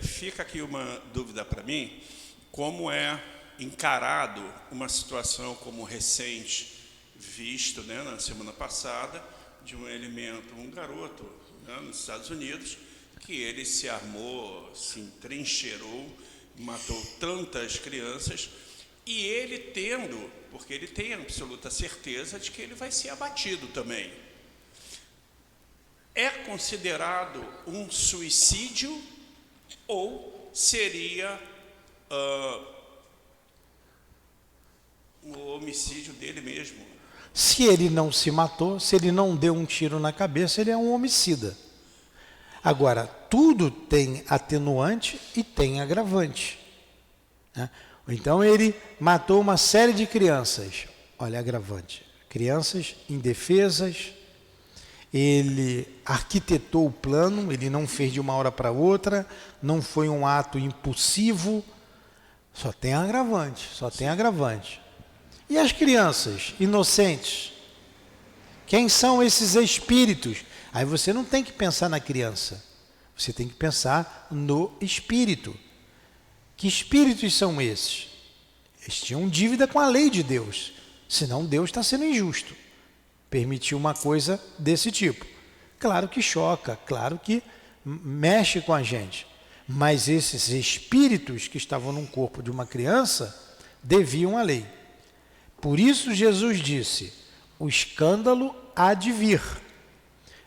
Fica aqui uma dúvida para mim, como é encarado uma situação como recente visto, né, na semana passada, de um garoto, né, nos Estados Unidos, que ele se armou, se entrincheirou, matou tantas crianças, e ele porque ele tem a absoluta certeza de que ele vai ser abatido também. É considerado um suicídio ou seria o homicídio dele mesmo? Se ele não se matou, se ele não deu um tiro na cabeça, ele é um homicida. Agora, tudo tem atenuante e tem agravante, né? Então ele matou uma série de crianças. Olha, agravante. Crianças indefesas. Ele arquitetou o plano, ele não fez de uma hora para outra, não foi um ato impulsivo. Só tem agravante, só tem agravante. E as crianças inocentes? Quem são esses espíritos? Aí você não tem que pensar na criança, você tem que pensar no espírito. Que espíritos são esses? Eles tinham dívida com a lei de Deus, senão Deus está sendo injusto. Permitiu uma coisa desse tipo. Claro que choca, claro que mexe com a gente, Mas esses espíritos que estavam no corpo de uma criança deviam a lei. Por isso Jesus disse: o escândalo há de vir,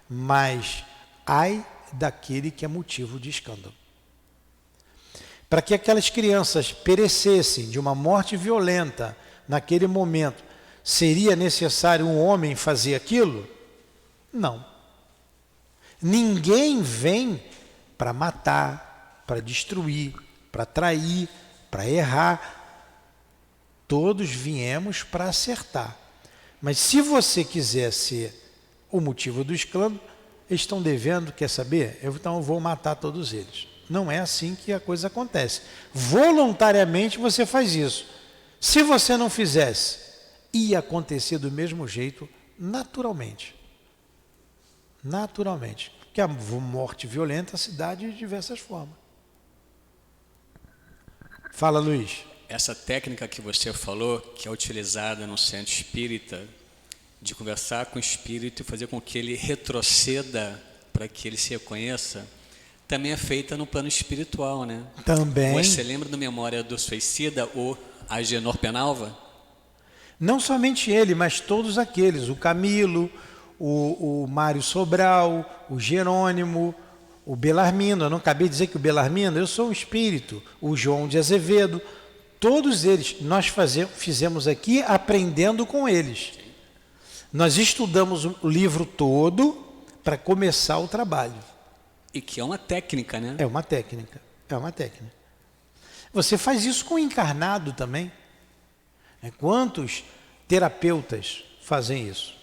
mas ai daquele que é motivo de escândalo. Para que aquelas crianças perecessem de uma morte violenta naquele momento, seria necessário um homem fazer aquilo? Não. Ninguém vem para matar, para destruir, para trair, para errar. Todos viemos para acertar. Mas se você quiser ser o motivo do escândalo, eles estão devendo, quer saber? Então eu vou matar todos eles. Não é assim que a coisa acontece. Voluntariamente você faz isso. Se você não fizesse, ia acontecer do mesmo jeito, naturalmente. Naturalmente. Porque a morte violenta se dá de diversas formas. Fala, Luiz. Essa técnica que você falou, que é utilizada no centro espírita, de conversar com o espírito e fazer com que ele retroceda para que ele se reconheça, também é feita no plano espiritual, né? Também. Você lembra do Memória do Suicida, o Agenor Penalva? Não somente ele, mas todos aqueles, o Camilo, o Mário Sobral, o Jerônimo, o Belarmino. Eu não acabei de dizer que o Belarmino, eu sou um espírito, o João de Azevedo, todos eles, nós fizemos aqui aprendendo com eles. Nós estudamos o livro todo para começar o trabalho. E que é uma técnica, né? É uma técnica, é uma técnica. Você faz isso com o encarnado também. Quantos terapeutas fazem isso?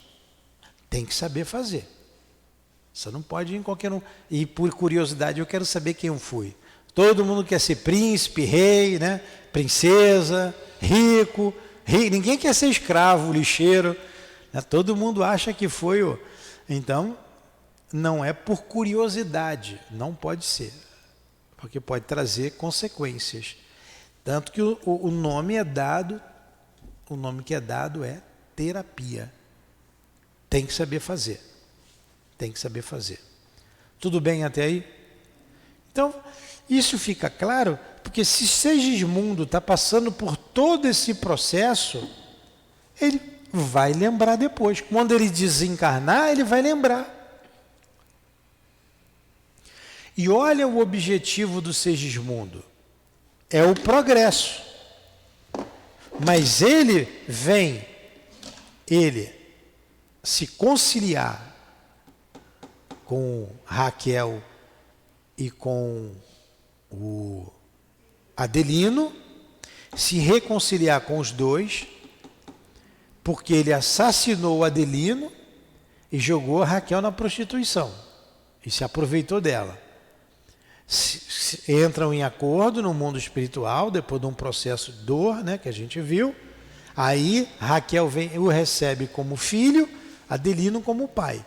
Tem que saber fazer. Você não pode ir em qualquer um. E por curiosidade, eu quero saber quem eu fui. Todo mundo quer ser príncipe, rei, né? Princesa, rico. Ninguém quer ser escravo, lixeiro. Né? Todo mundo acha que foi o... Então, não é por curiosidade, não pode ser. Porque pode trazer consequências. Tanto que o nome é dado, o nome que é dado é terapia. Tem que saber fazer. Tem que saber fazer. Tudo bem até aí? Então, isso fica claro, porque se Segismundo está passando por todo esse processo, ele vai lembrar depois. Quando ele desencarnar, ele vai lembrar. E olha o objetivo do Segismundo. É o progresso. Mas ele vem, ele se conciliar com Raquel e com o Adelino, se reconciliar com os dois, porque ele assassinou o Adelino e jogou a Raquel na prostituição e se aproveitou dela. Entram em acordo no mundo espiritual, depois de um processo de dor, né, que a gente viu. Aí Raquel o recebe como filho, Adelino como pai.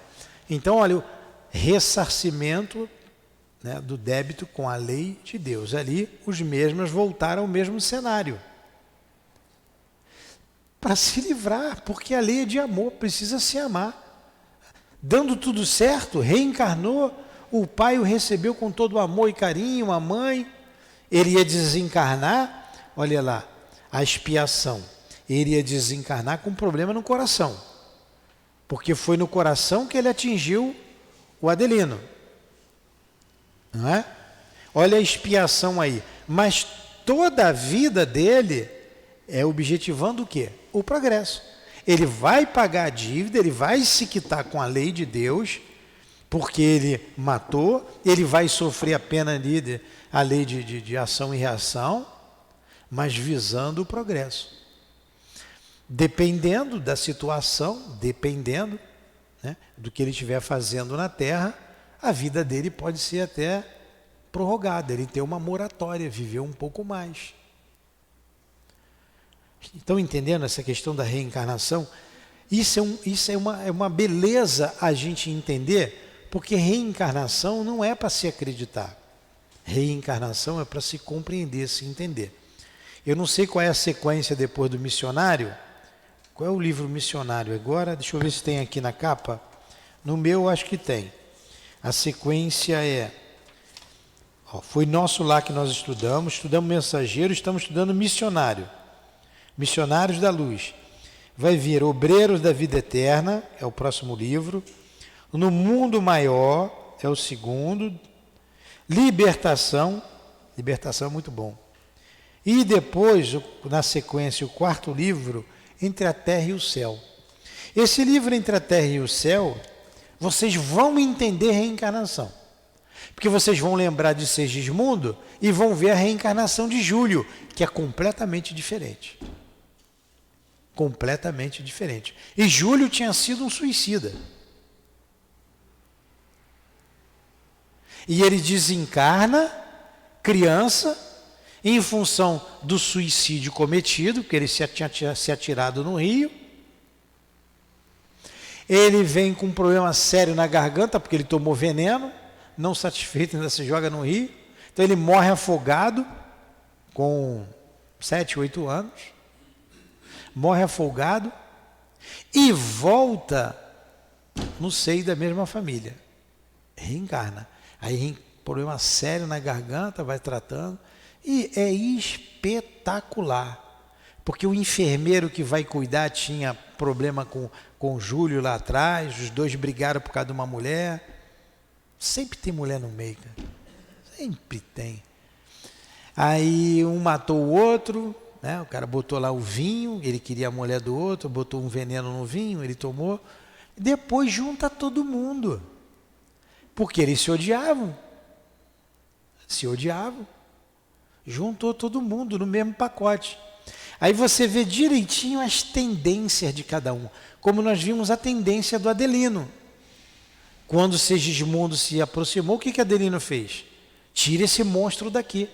Então, olha, o ressarcimento, né, do débito com a lei de Deus. Ali os mesmos voltaram ao mesmo cenário. Para se livrar, porque a lei é de amor, precisa se amar. Dando tudo certo, reencarnou, o pai o recebeu com todo amor e carinho, a mãe. Ele ia desencarnar, olha lá, a expiação. Ele ia desencarnar com um problema no coração. Porque foi no coração que ele atingiu o Adelino. Não é? Olha a expiação aí. Mas toda a vida dele é objetivando o quê? O progresso. Ele vai pagar a dívida, ele vai se quitar com a lei de Deus, porque ele matou, ele vai sofrer a pena ali, a lei de ação e reação, mas visando o progresso. Dependendo da situação, dependendo, né, do que ele estiver fazendo na Terra, a vida dele pode ser até prorrogada, ele tem uma moratória, viver um pouco mais. Estão entendendo essa questão da reencarnação? Isso é uma beleza a gente entender, porque reencarnação não é para se acreditar. Reencarnação é para se compreender, se entender. Eu não sei qual é a sequência depois do missionário. Qual é o livro missionário agora? Deixa eu ver se tem aqui na capa. No meu, acho que tem. A sequência é... Ó, foi nosso lar que nós estudamos mensageiro, estamos estudando missionário. Missionários da luz. Vai vir Obreiros da Vida Eterna, é o próximo livro. No Mundo Maior, é o segundo. Libertação é muito bom. E depois, na sequência, o quarto livro, Entre a Terra e o Céu. Esse livro, Entre a Terra e o Céu, vocês vão entender reencarnação. Porque vocês vão lembrar de Segismundo e vão ver a reencarnação de Júlio, que é completamente diferente. Completamente diferente. E Júlio tinha sido um suicida. E ele desencarna, criança, em função do suicídio cometido, porque ele tinha se atirado no rio. Ele vem com um problema sério na garganta, porque ele tomou veneno, não satisfeito, ainda se joga no rio. Então ele morre afogado, com 7, 8 anos. Morre afogado e volta no seio da mesma família. Reencarna. Aí problema sério na garganta, vai tratando. E é espetacular. Porque o enfermeiro que vai cuidar tinha problema com o Júlio lá atrás, os dois brigaram por causa de uma mulher. Sempre tem mulher no meio, cara. Sempre tem. Aí um matou o outro, né? O cara botou lá o vinho, ele queria a mulher do outro, botou um veneno no vinho, ele tomou. Depois junta todo mundo. Porque eles se odiavam. Se odiavam. Juntou todo mundo no mesmo pacote. Aí você vê direitinho as tendências de cada um. Como nós vimos a tendência do Adelino. Quando Segismundo se aproximou, o que Adelino fez? Tira esse monstro daqui.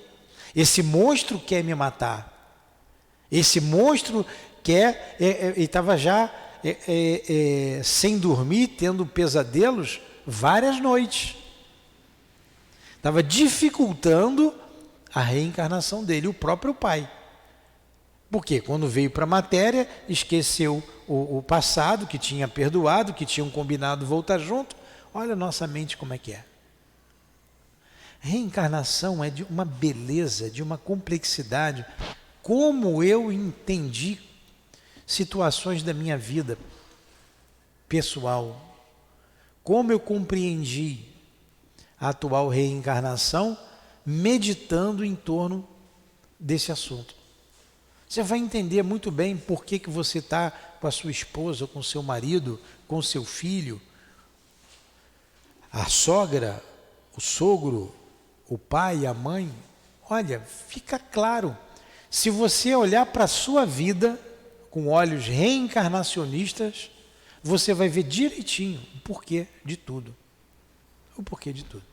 Esse monstro quer me matar. Esse monstro quer... ele estava já sem dormir, tendo pesadelos várias noites. Estava dificultando a reencarnação dele, o próprio pai. Porque quando veio para a matéria, esqueceu o passado, que tinha perdoado, que tinham combinado voltar junto. Olha a nossa mente como é que é. Reencarnação é de uma beleza, de uma complexidade. Como eu entendi situações da minha vida pessoal. Como eu compreendi a atual reencarnação, meditando em torno desse assunto. Você vai entender muito bem por que você está com a sua esposa, com o seu marido, com o seu filho, a sogra, o sogro, o pai, a mãe. Olha, fica claro, se você olhar para a sua vida com olhos reencarnacionistas, você vai ver direitinho o porquê de tudo. O porquê de tudo.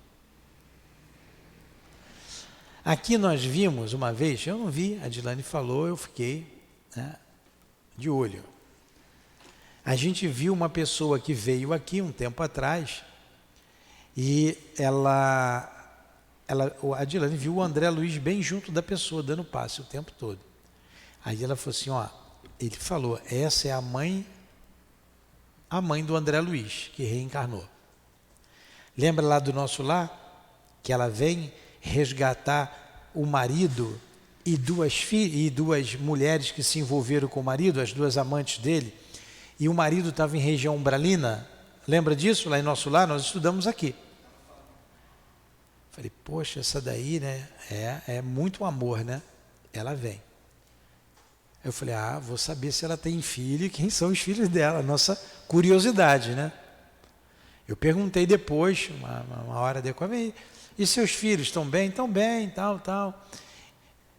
Aqui nós vimos uma vez, eu não vi, a Dilane falou, eu fiquei, né, de olho. A gente viu uma pessoa que veio aqui um tempo atrás e a Dilane viu o André Luiz bem junto da pessoa, dando passe o tempo todo. Aí ela falou assim, ó, ele falou, essa é a mãe do André Luiz, que reencarnou. Lembra lá do nosso lar? Que ela vem resgatar o marido e duas mulheres que se envolveram com o marido, as duas amantes dele, e o marido estava em região umbralina. Lembra disso? Lá em nosso lar, nós estudamos aqui. Falei, poxa, essa daí, né? É muito amor, né? Ela vem. Eu falei, vou saber se ela tem filho e quem são os filhos dela. Nossa curiosidade, né? Eu perguntei depois, uma hora depois, e seus filhos estão bem? Estão bem, tal.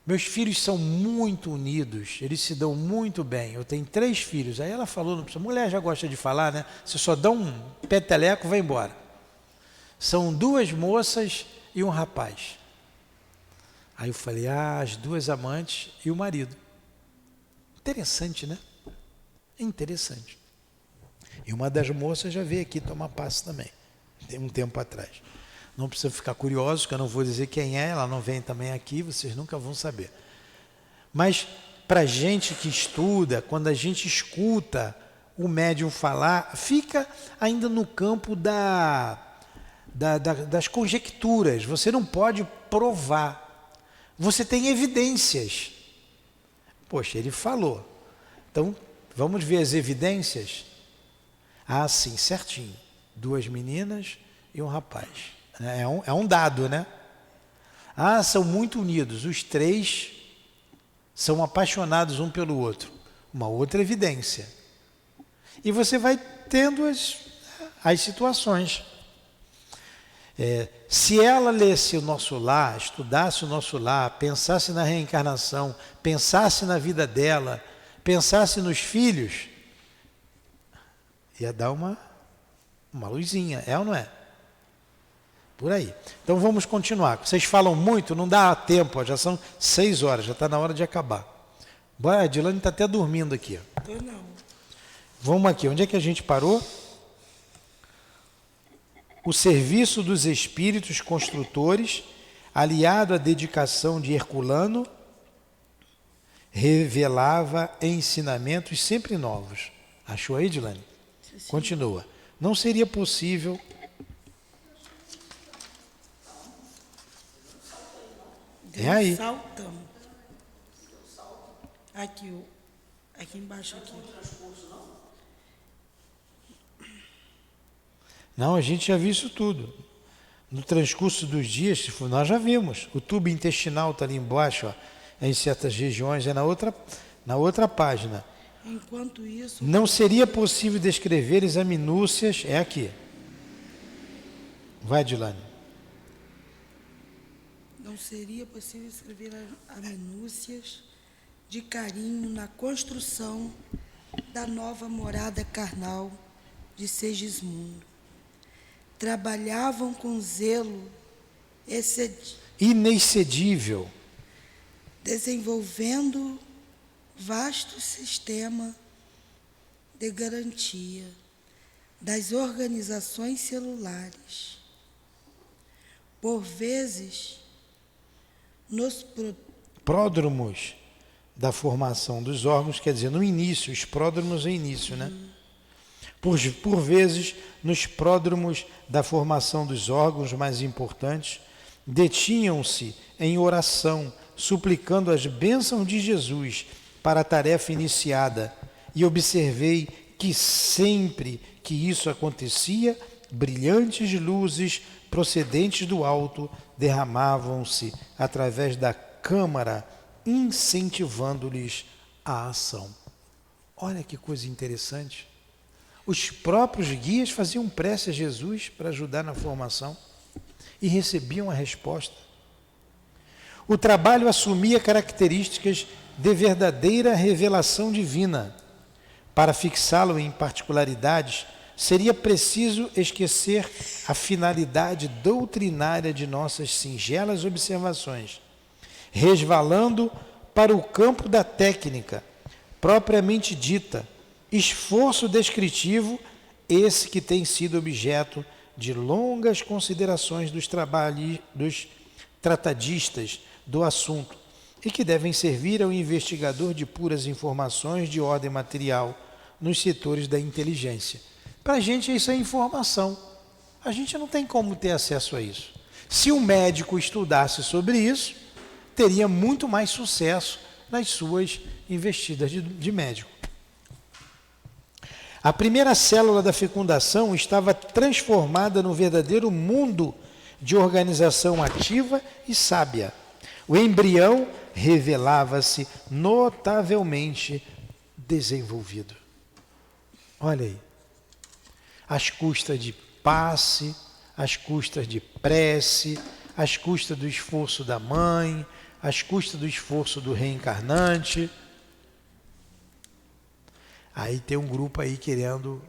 Meus filhos são muito unidos, eles se dão muito bem. Eu tenho 3 filhos. Aí ela falou, não precisa, mulher já gosta de falar, né? Você só dá um peteleco, vai embora. São 2 moças e um rapaz. Aí eu falei, as 2 amantes e o marido. Interessante, né? Interessante. E uma das moças já veio aqui tomar passe também, tem um tempo atrás. Não precisa ficar curioso, que eu não vou dizer quem é, ela não vem também aqui, vocês nunca vão saber. Mas para a gente que estuda, quando a gente escuta o médium falar, fica ainda no campo das conjecturas, você não pode provar. Você tem evidências. Poxa, ele falou. Então, vamos ver as evidências? Ah, sim, certinho. 2 meninas e um rapaz. É um dado, né? Ah, são muito unidos. Os 3 são apaixonados um pelo outro. Uma outra evidência. E você vai tendo as situações. Se ela lesse o nosso lar, estudasse o nosso lar, pensasse na reencarnação, pensasse na vida dela, pensasse nos filhos, ia dar uma luzinha, é ou não é? Por aí. Então vamos continuar. Vocês falam muito, não dá tempo, ó, já são 6 horas, já está na hora de acabar. A Dilane está até dormindo aqui. Eu não. Vamos aqui, onde é que a gente parou? O serviço dos espíritos construtores, aliado à dedicação de Herculano, revelava ensinamentos sempre novos. Achou aí, Dilane? Sim. Continua. Não seria possível... É aí. Saltamos. Aqui embaixo aqui. Não, a gente já viu isso tudo. No transcurso dos dias, nós já vimos. O tubo intestinal está ali embaixo, ó, em certas regiões, é na outra página. Enquanto isso... Não seria possível descrever as minúcias, é aqui. Vai, Dilane. Não seria possível escrever as minúcias de carinho na construção da nova morada carnal de Segismundo. Trabalhavam com zelo inexcedível, desenvolvendo vasto sistema de garantia das organizações celulares. Por vezes, nos pródromos da formação dos órgãos, quer dizer, no início, os pródromos é início, né? Por vezes, nos pródromos da formação dos órgãos mais importantes, detinham-se em oração, suplicando as bênçãos de Jesus para a tarefa iniciada, e observei que sempre que isso acontecia, brilhantes luzes procedentes do alto derramavam-se através da câmara, incentivando-lhes a ação. Olha que coisa interessante. Os próprios guias faziam prece a Jesus para ajudar na formação e recebiam a resposta. O trabalho assumia características de verdadeira revelação divina. Para fixá-lo em particularidades, seria preciso esquecer a finalidade doutrinária de nossas singelas observações, resvalando para o campo da técnica, propriamente dita, esforço descritivo, esse que tem sido objeto de longas considerações dos tratadistas do assunto e que devem servir ao investigador de puras informações de ordem material nos setores da inteligência. Para a gente isso é informação. A gente não tem como ter acesso a isso. Se um médico estudasse sobre isso, teria muito mais sucesso nas suas investidas de médico. A primeira célula da fecundação estava transformada no verdadeiro mundo de organização ativa e sábia. O embrião revelava-se notavelmente desenvolvido. Olha aí. Às custas de passe, às custas de prece, às custas do esforço da mãe, às custas do esforço do reencarnante. Aí tem um grupo aí querendo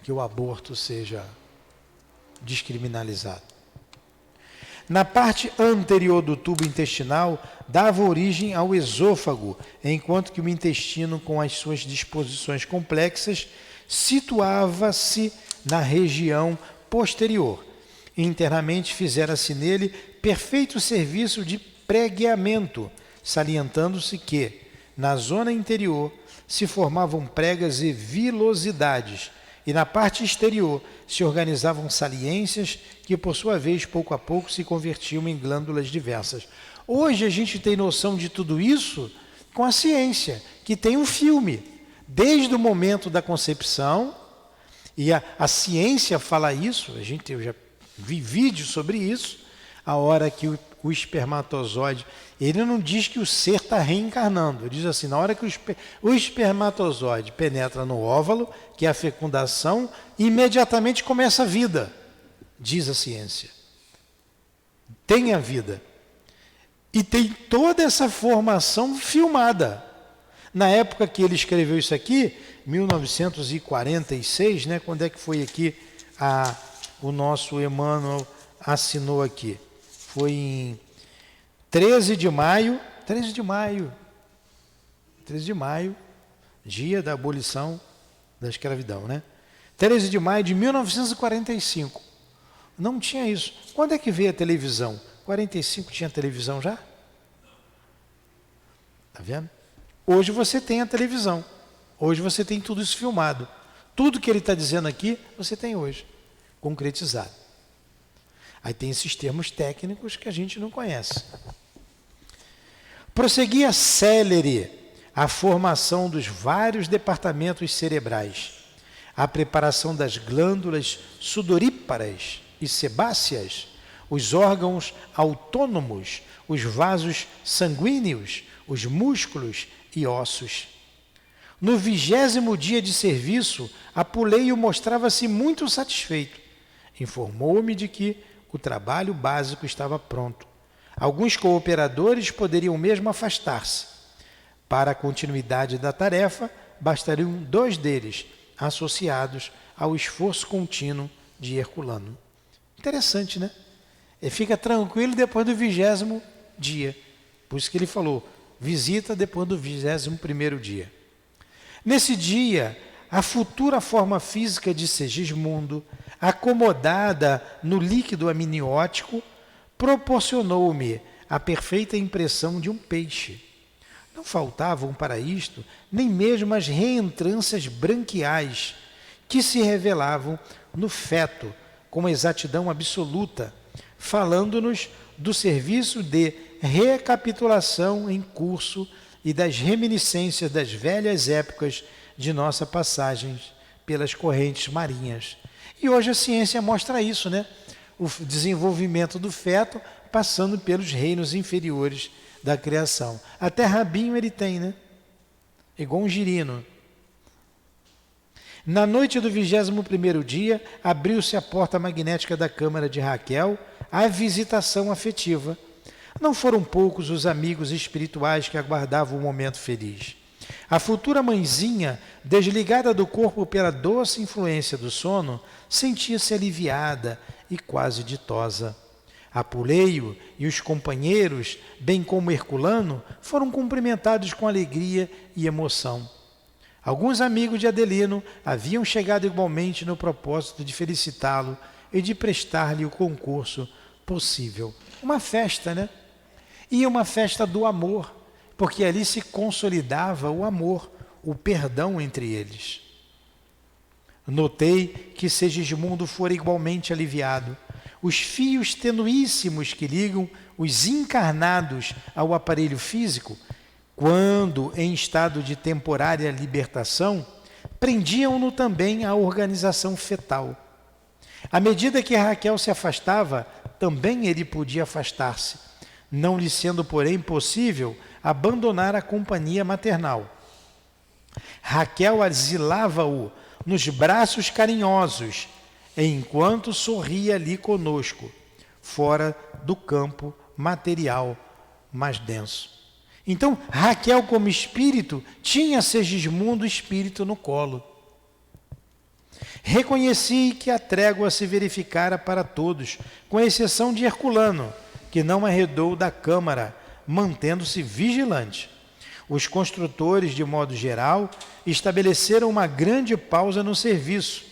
que o aborto seja descriminalizado. Na parte anterior do tubo intestinal, dava origem ao esôfago, enquanto que o intestino, com as suas disposições complexas, situava-se na região posterior. Internamente fizera-se nele perfeito serviço de pregueamento, salientando-se que, na zona interior, se formavam pregas e vilosidades, e na parte exterior se organizavam saliências que, por sua vez, pouco a pouco se convertiam em glândulas diversas. Hoje a gente tem noção de tudo isso com a ciência, que tem um filme, desde o momento da concepção, e a ciência fala isso, eu já vi vídeos sobre isso, a hora que o espermatozoide, ele não diz que o ser está reencarnando, ele diz assim, na hora que o espermatozoide penetra no óvulo, que é a fecundação, imediatamente começa a vida, diz a ciência. Tem a vida. E tem toda essa formação filmada. Na época que ele escreveu isso aqui, 1946, né, quando é que foi aqui, o nosso Emmanuel assinou aqui? Foi em 13 de maio, dia da abolição da escravidão, né? 13 de maio de 1945. Não tinha isso. Quando é que veio a televisão? 45 tinha televisão já? Está vendo? Hoje você tem a televisão. Hoje você tem tudo isso filmado. Tudo que ele está dizendo aqui, você tem hoje, concretizado. Aí tem esses termos técnicos que a gente não conhece. Prosseguia célere a formação dos vários departamentos cerebrais, a preparação das glândulas sudoríparas e sebáceas, os órgãos autônomos, os vasos sanguíneos, os músculos e ossos. No 20º dia de serviço, Apuleio mostrava-se muito satisfeito. Informou-me de que o trabalho básico estava pronto. Alguns cooperadores poderiam mesmo afastar-se. Para a continuidade da tarefa, bastariam 2 deles, associados ao esforço contínuo de Herculano. Interessante, né? Ele fica tranquilo depois do 20º dia. Por isso que ele falou, visita depois do 21º dia. Nesse dia, a futura forma física de Segismundo, acomodada no líquido amniótico, proporcionou-me a perfeita impressão de um peixe. Não faltavam para isto nem mesmo as reentrâncias branquiais que se revelavam no feto com exatidão absoluta, falando-nos do serviço de recapitulação em curso e das reminiscências das velhas épocas de nossa passagem pelas correntes marinhas. E hoje a ciência mostra isso, né? O desenvolvimento do feto passando pelos reinos inferiores da criação. Até rabinho ele tem, né? Igual um girino. Na noite do 21º dia, abriu-se a porta magnética da câmara de Raquel à visitação afetiva. Não foram poucos os amigos espirituais que aguardavam o momento feliz. A futura mãezinha, desligada do corpo pela doce influência do sono, sentia-se aliviada e quase ditosa. Apuleio e os companheiros, bem como Herculano, foram cumprimentados com alegria e emoção. Alguns amigos de Adelino haviam chegado igualmente no propósito de felicitá-lo e de prestar-lhe o concurso possível. Uma festa, né? E uma festa do amor, porque ali se consolidava o amor, o perdão entre eles. Notei que Segismundo fora igualmente aliviado. Os fios tenuíssimos que ligam os encarnados ao aparelho físico, quando em estado de temporária libertação, prendiam-no também à organização fetal. À medida que Raquel se afastava, também ele podia afastar-se, não lhe sendo, porém, possível abandonar a companhia maternal. Raquel asilava-o nos braços carinhosos, enquanto sorria ali conosco, fora do campo material mais denso. Então, Raquel, como espírito, tinha Segismundo espírito no colo. Reconheci que a trégua se verificara para todos, com exceção de Herculano, que não arredou da câmara, mantendo-se vigilante. Os construtores, de modo geral, estabeleceram uma grande pausa no serviço,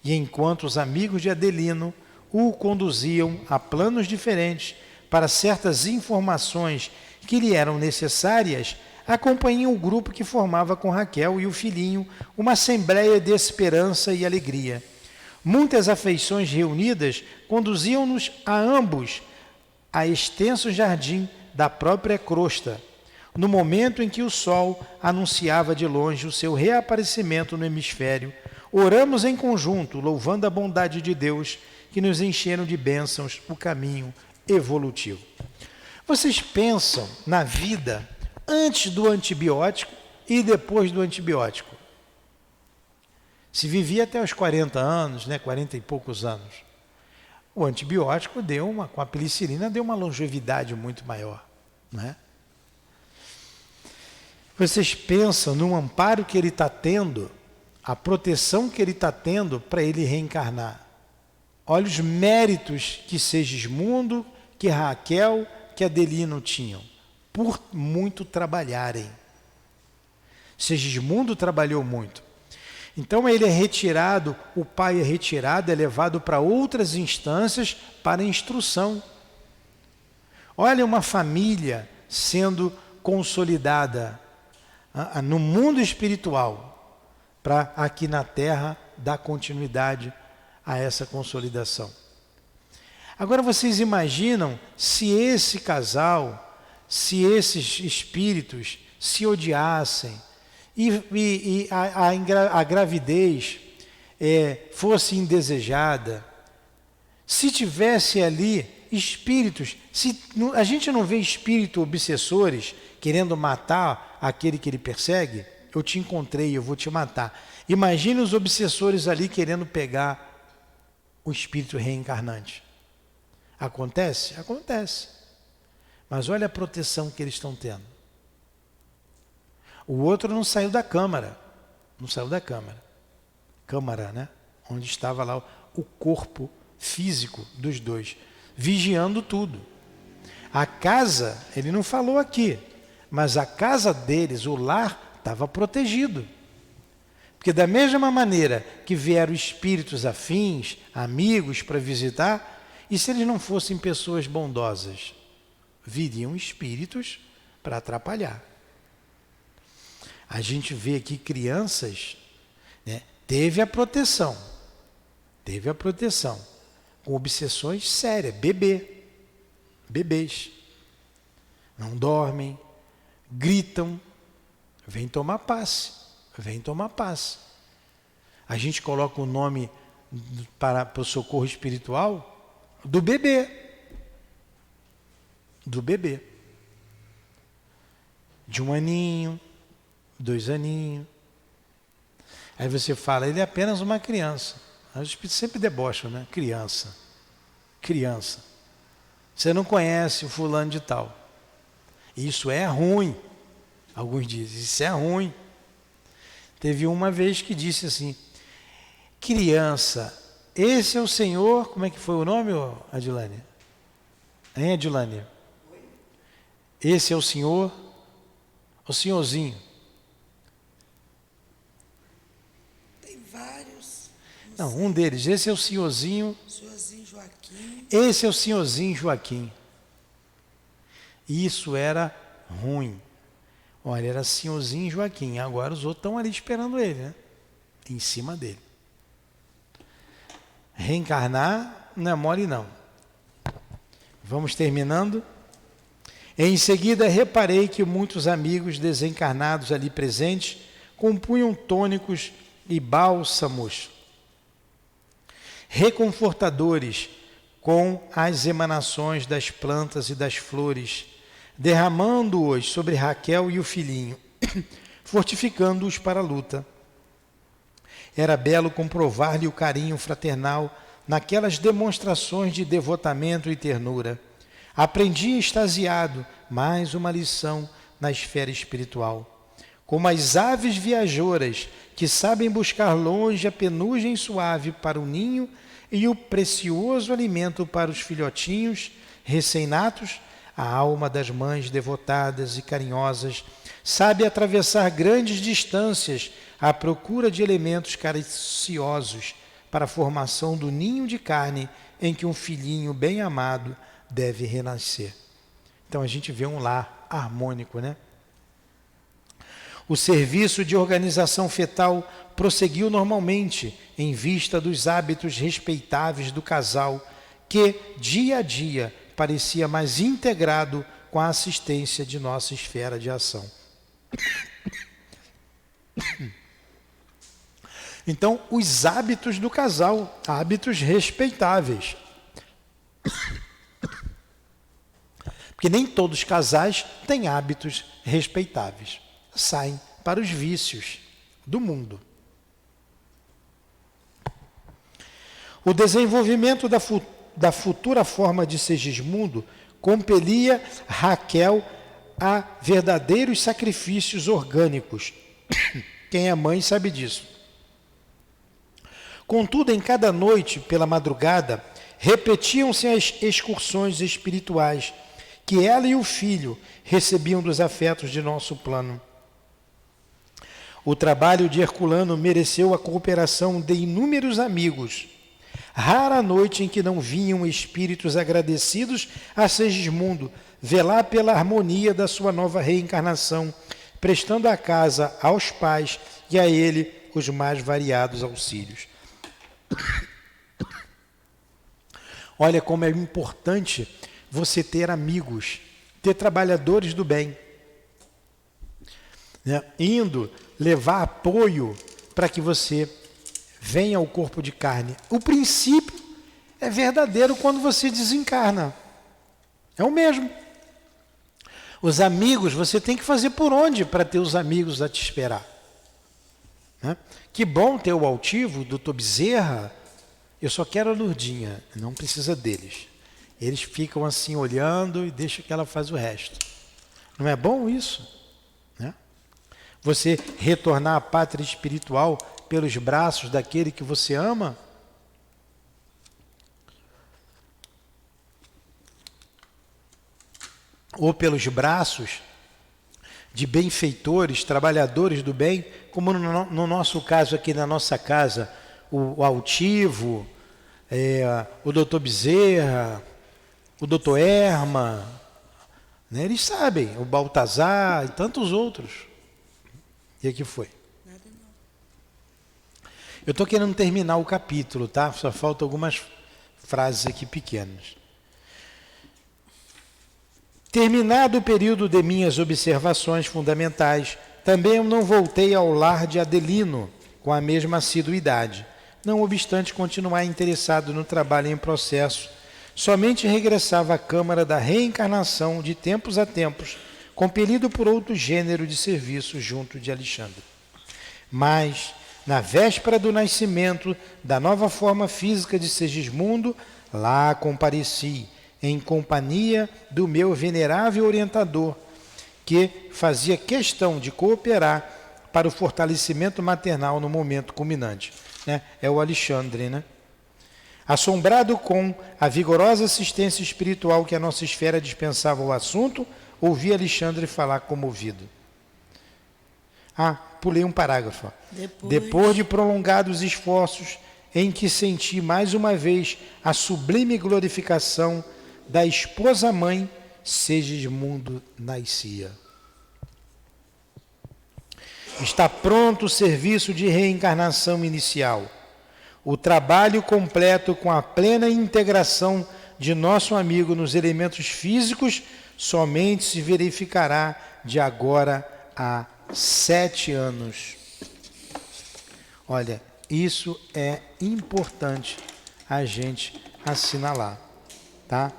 e enquanto os amigos de Adelino o conduziam a planos diferentes para certas informações que lhe eram necessárias, acompanham o grupo que formava com Raquel e o filhinho uma assembleia de esperança e alegria. Muitas afeições reunidas conduziam-nos a ambos a extenso jardim da própria crosta, no momento em que o sol anunciava de longe o seu reaparecimento no hemisfério. Oramos em conjunto, louvando a bondade de Deus, que nos encheram de bênçãos o caminho evolutivo. Vocês pensam na vida antes do antibiótico e depois do antibiótico? Se vivia até os 40 anos, 40 e poucos anos. O antibiótico com a penicilina deu uma longevidade muito maior, né? Vocês pensam no amparo que ele está tendo, a proteção que ele está tendo para ele reencarnar. Olha os méritos que Segismundo, que Raquel, que Adelino tinham, por muito trabalharem. Segismundo trabalhou muito. Então ele é retirado, o pai é retirado, é levado para outras instâncias para instrução. Olha uma família sendo consolidada no mundo espiritual, para aqui na Terra dar continuidade a essa consolidação. Agora vocês imaginam se esse casal, se esses espíritos se odiassem e a gravidez fosse indesejada, se tivesse ali espíritos, a gente não vê espíritos obsessores querendo matar aquele que ele persegue? Eu te encontrei, eu vou te matar. Imagine os obsessores ali querendo pegar o espírito reencarnante. Acontece? Acontece. Mas olha a proteção que eles estão tendo. O outro não saiu da câmara. Não saiu da câmara. Câmara, né? Onde estava lá o corpo físico dos dois, vigiando tudo. A casa, ele não falou aqui, mas a casa deles, o lar, estava protegido. Porque da mesma maneira que vieram espíritos afins, amigos para visitar, e se eles não fossem pessoas bondosas, viriam espíritos para atrapalhar. A gente vê aqui crianças, teve a proteção, com obsessões sérias, bebês, não dormem, gritam, vem tomar passe. A gente coloca o nome para o socorro espiritual do bebê, de 1 aninho, 2 aninhos. Aí você fala, ele é apenas uma criança. Os espíritos sempre debocham, né? Criança. Você não conhece o fulano de tal. Isso é ruim. Alguns dizem, isso é ruim. Teve uma vez que disse assim, criança, esse é o Senhor, como é que foi o nome, Adilane? Hein, Adilane? Esse é o Senhor, o senhorzinho. Tem vários. Não, um deles, esse é o senhorzinho. Senhorzinho Joaquim. Esse é o senhorzinho Joaquim. Isso era ruim. Olha, era senhorzinho Joaquim. Agora os outros estão ali esperando ele, né? Em cima dele. Reencarnar não é mole, não. Vamos terminando. Em seguida, reparei que muitos amigos desencarnados ali presentes compunham tônicos e bálsamos reconfortadores com as emanações das plantas e das flores, derramando-os sobre Raquel e o filhinho, fortificando-os para a luta. Era belo comprovar-lhe o carinho fraternal naquelas demonstrações de devotamento e ternura. Aprendi extasiado mais uma lição na esfera espiritual. Como as aves viajoras que sabem buscar longe a penugem suave para o ninho e o precioso alimento para os filhotinhos recém-natos, a alma das mães devotadas e carinhosas sabe atravessar grandes distâncias à procura de elementos cariciosos para a formação do ninho de carne em que um filhinho bem amado deve renascer. Então a gente vê um lar harmônico, né? O serviço de organização fetal prosseguiu normalmente em vista dos hábitos respeitáveis do casal, que, dia a dia, parecia mais integrado com a assistência de nossa esfera de ação. Então, os hábitos do casal, hábitos respeitáveis. Porque nem todos os casais têm hábitos respeitáveis. Saem para os vícios do mundo. O desenvolvimento da futura forma de Segismundo compelia Raquel a verdadeiros sacrifícios orgânicos. Quem é mãe sabe disso. Contudo, em cada noite, pela madrugada, repetiam-se as excursões espirituais que ela e o filho recebiam dos afetos de nosso plano. O trabalho de Herculano mereceu a cooperação de inúmeros amigos. Rara noite em que não vinham espíritos agradecidos a Segismundo velar pela harmonia da sua nova reencarnação, prestando à casa, aos pais e a ele os mais variados auxílios. Olha como é importante você ter amigos, ter trabalhadores do bem, né? Indo levar apoio para que você venha ao corpo de carne. O princípio é verdadeiro quando você desencarna. É o mesmo. Os amigos, você tem que fazer por onde para ter os amigos a te esperar? Né? Que bom ter o altivo, o doutor Bezerra. Eu só quero a Lourdinha, não precisa deles. Eles ficam assim olhando e deixam que ela faz o resto. Não é bom isso? Né? Você retornar à pátria espiritual pelos braços daquele que você ama? Ou pelos braços de benfeitores, trabalhadores do bem, como no nosso caso aqui na nossa casa, o altivo, o doutor Bezerra, o doutor Erma, né? Eles sabem, o Baltazar e tantos outros. E aqui foi. Eu estou querendo terminar o capítulo, tá? Só faltam algumas frases aqui pequenas. Terminado o período de minhas observações fundamentais, também eu não voltei ao lar de Adelino com a mesma assiduidade. Não obstante continuar interessado no trabalho em processo, somente regressava à Câmara da Reencarnação de tempos a tempos, compelido por outro gênero de serviço junto de Alexandre. Mas, na véspera do nascimento da nova forma física de Segismundo, lá compareci, em companhia do meu venerável orientador, que fazia questão de cooperar para o fortalecimento maternal no momento culminante. É o Alexandre, né? Assombrado com a vigorosa assistência espiritual que a nossa esfera dispensava ao assunto, ouvi Alexandre falar comovido. Pulei um parágrafo. Depois de prolongados esforços em que senti mais uma vez a sublime glorificação da esposa-mãe, Segismundo nascia. Está pronto o serviço de reencarnação inicial. O trabalho completo com a plena integração de nosso amigo nos elementos físicos somente se verificará de agora a 7 anos. Olha, isso é importante a gente assinalar, tá?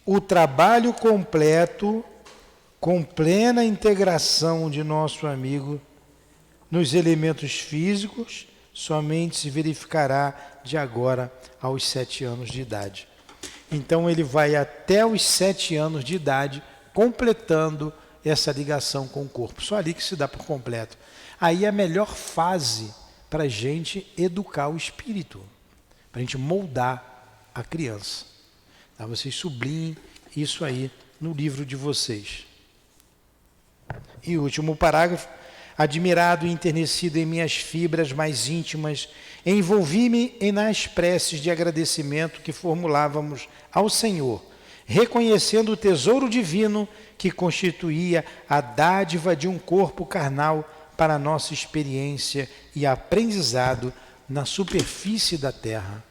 O trabalho completo com plena integração de nosso amigo nos elementos físicos somente se verificará de agora aos 7 anos de idade. Então ele vai até os 7 anos de idade completando essa ligação com o corpo. Só ali que se dá por completo. Aí é a melhor fase para a gente educar o espírito, para a gente moldar a criança. Tá? Vocês sublinhem isso aí no livro de vocês. E o último parágrafo. Admirado e enternecido em minhas fibras mais íntimas, envolvi-me nas preces de agradecimento que formulávamos ao Senhor, reconhecendo o tesouro divino que constituía a dádiva de um corpo carnal para a nossa experiência e aprendizado na superfície da terra.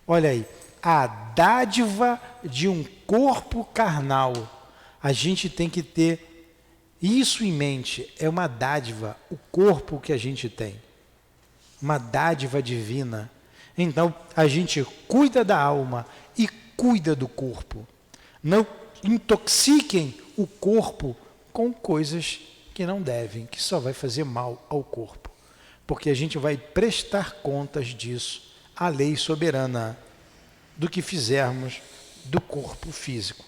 Olha aí, a dádiva de um corpo carnal. A gente tem que ter isso em mente. É uma dádiva, o corpo que a gente tem. Uma dádiva divina. Então, a gente cuida da alma e cuida do corpo. Não intoxiquem o corpo com coisas que não devem, que só vai fazer mal ao corpo. Porque a gente vai prestar contas disso à lei soberana do que fizermos do corpo físico.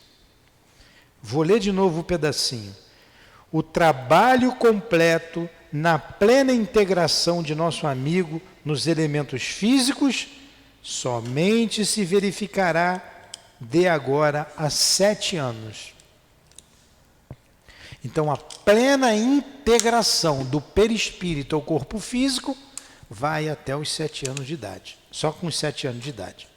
Vou ler de novo o pedacinho. O trabalho completo na plena integração de nosso amigo nos elementos físicos somente se verificará de agora a 7 anos. Então, a plena integração do perispírito ao corpo físico vai até os 7 anos de idade. Só com os 7 anos de idade.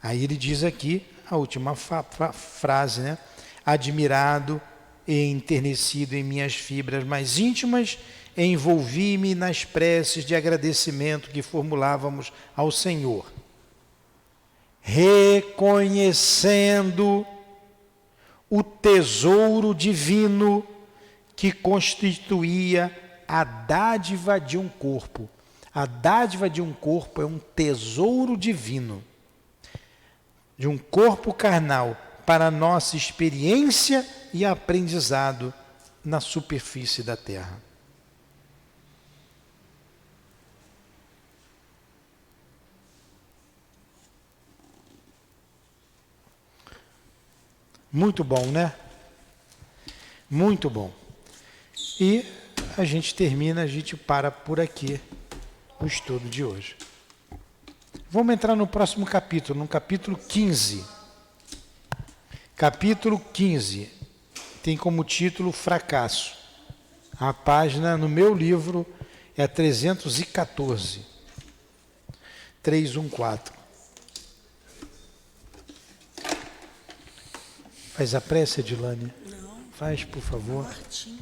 Aí ele diz aqui, a última frase, né? Admirado e enternecido em minhas fibras mais íntimas, envolvi-me nas preces de agradecimento que formulávamos ao Senhor, reconhecendo o tesouro divino que constituía a dádiva de um corpo. A dádiva de um corpo é um tesouro divino, de um corpo carnal, para a nossa experiência e aprendizado na superfície da terra. Muito bom, né? Muito bom. E a gente termina, a gente para por aqui o estudo de hoje. Vamos entrar no próximo capítulo, no capítulo 15. Capítulo 15 tem como título Fracasso. A página no meu livro é 314. 314. Faz a prece, Edilane? Não. Faz, por favor. Martinho.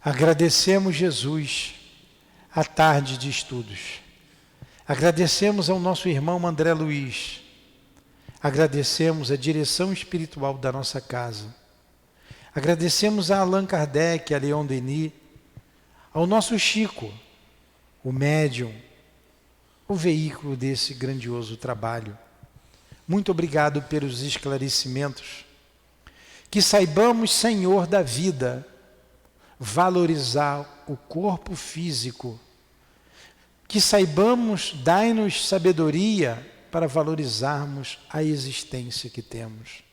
Agradecemos, Jesus, a tarde de estudos. Agradecemos ao nosso irmão André Luiz. Agradecemos a direção espiritual da nossa casa. Agradecemos a Allan Kardec, a Leon Denis, ao nosso Chico, o médium, o veículo desse grandioso trabalho. Muito obrigado pelos esclarecimentos. Que saibamos, Senhor da vida, valorizar o corpo físico. Que saibamos, dai-nos sabedoria para valorizarmos a existência que temos,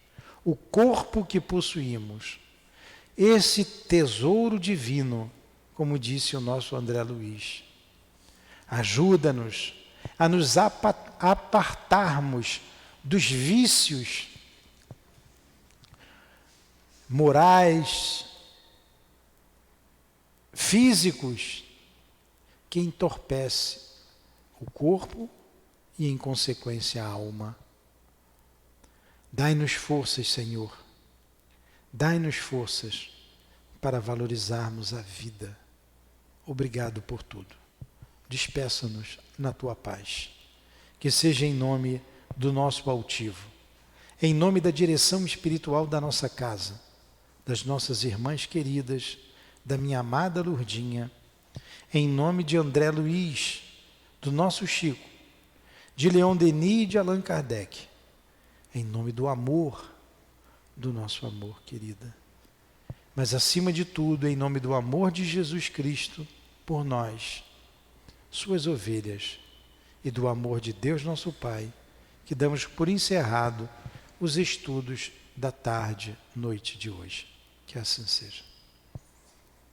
o corpo que possuímos, esse tesouro divino, como disse o nosso André Luiz. Ajuda-nos a nos apartarmos dos vícios morais, físicos, que entorpece o corpo e, em consequência, a alma. Dai-nos forças, Senhor. Dai-nos forças para valorizarmos a vida. Obrigado por tudo. Despeça-nos na tua paz. Que seja em nome do nosso altivo, em nome da direção espiritual da nossa casa, das nossas irmãs queridas, da minha amada Lourdinha, em nome de André Luiz, do nosso Chico, de Leon Denis e de Allan Kardec, em nome do amor, do nosso amor, querida. Mas acima de tudo, em nome do amor de Jesus Cristo por nós, suas ovelhas, e do amor de Deus nosso Pai, que damos por encerrado os estudos da tarde, noite de hoje. Que assim seja.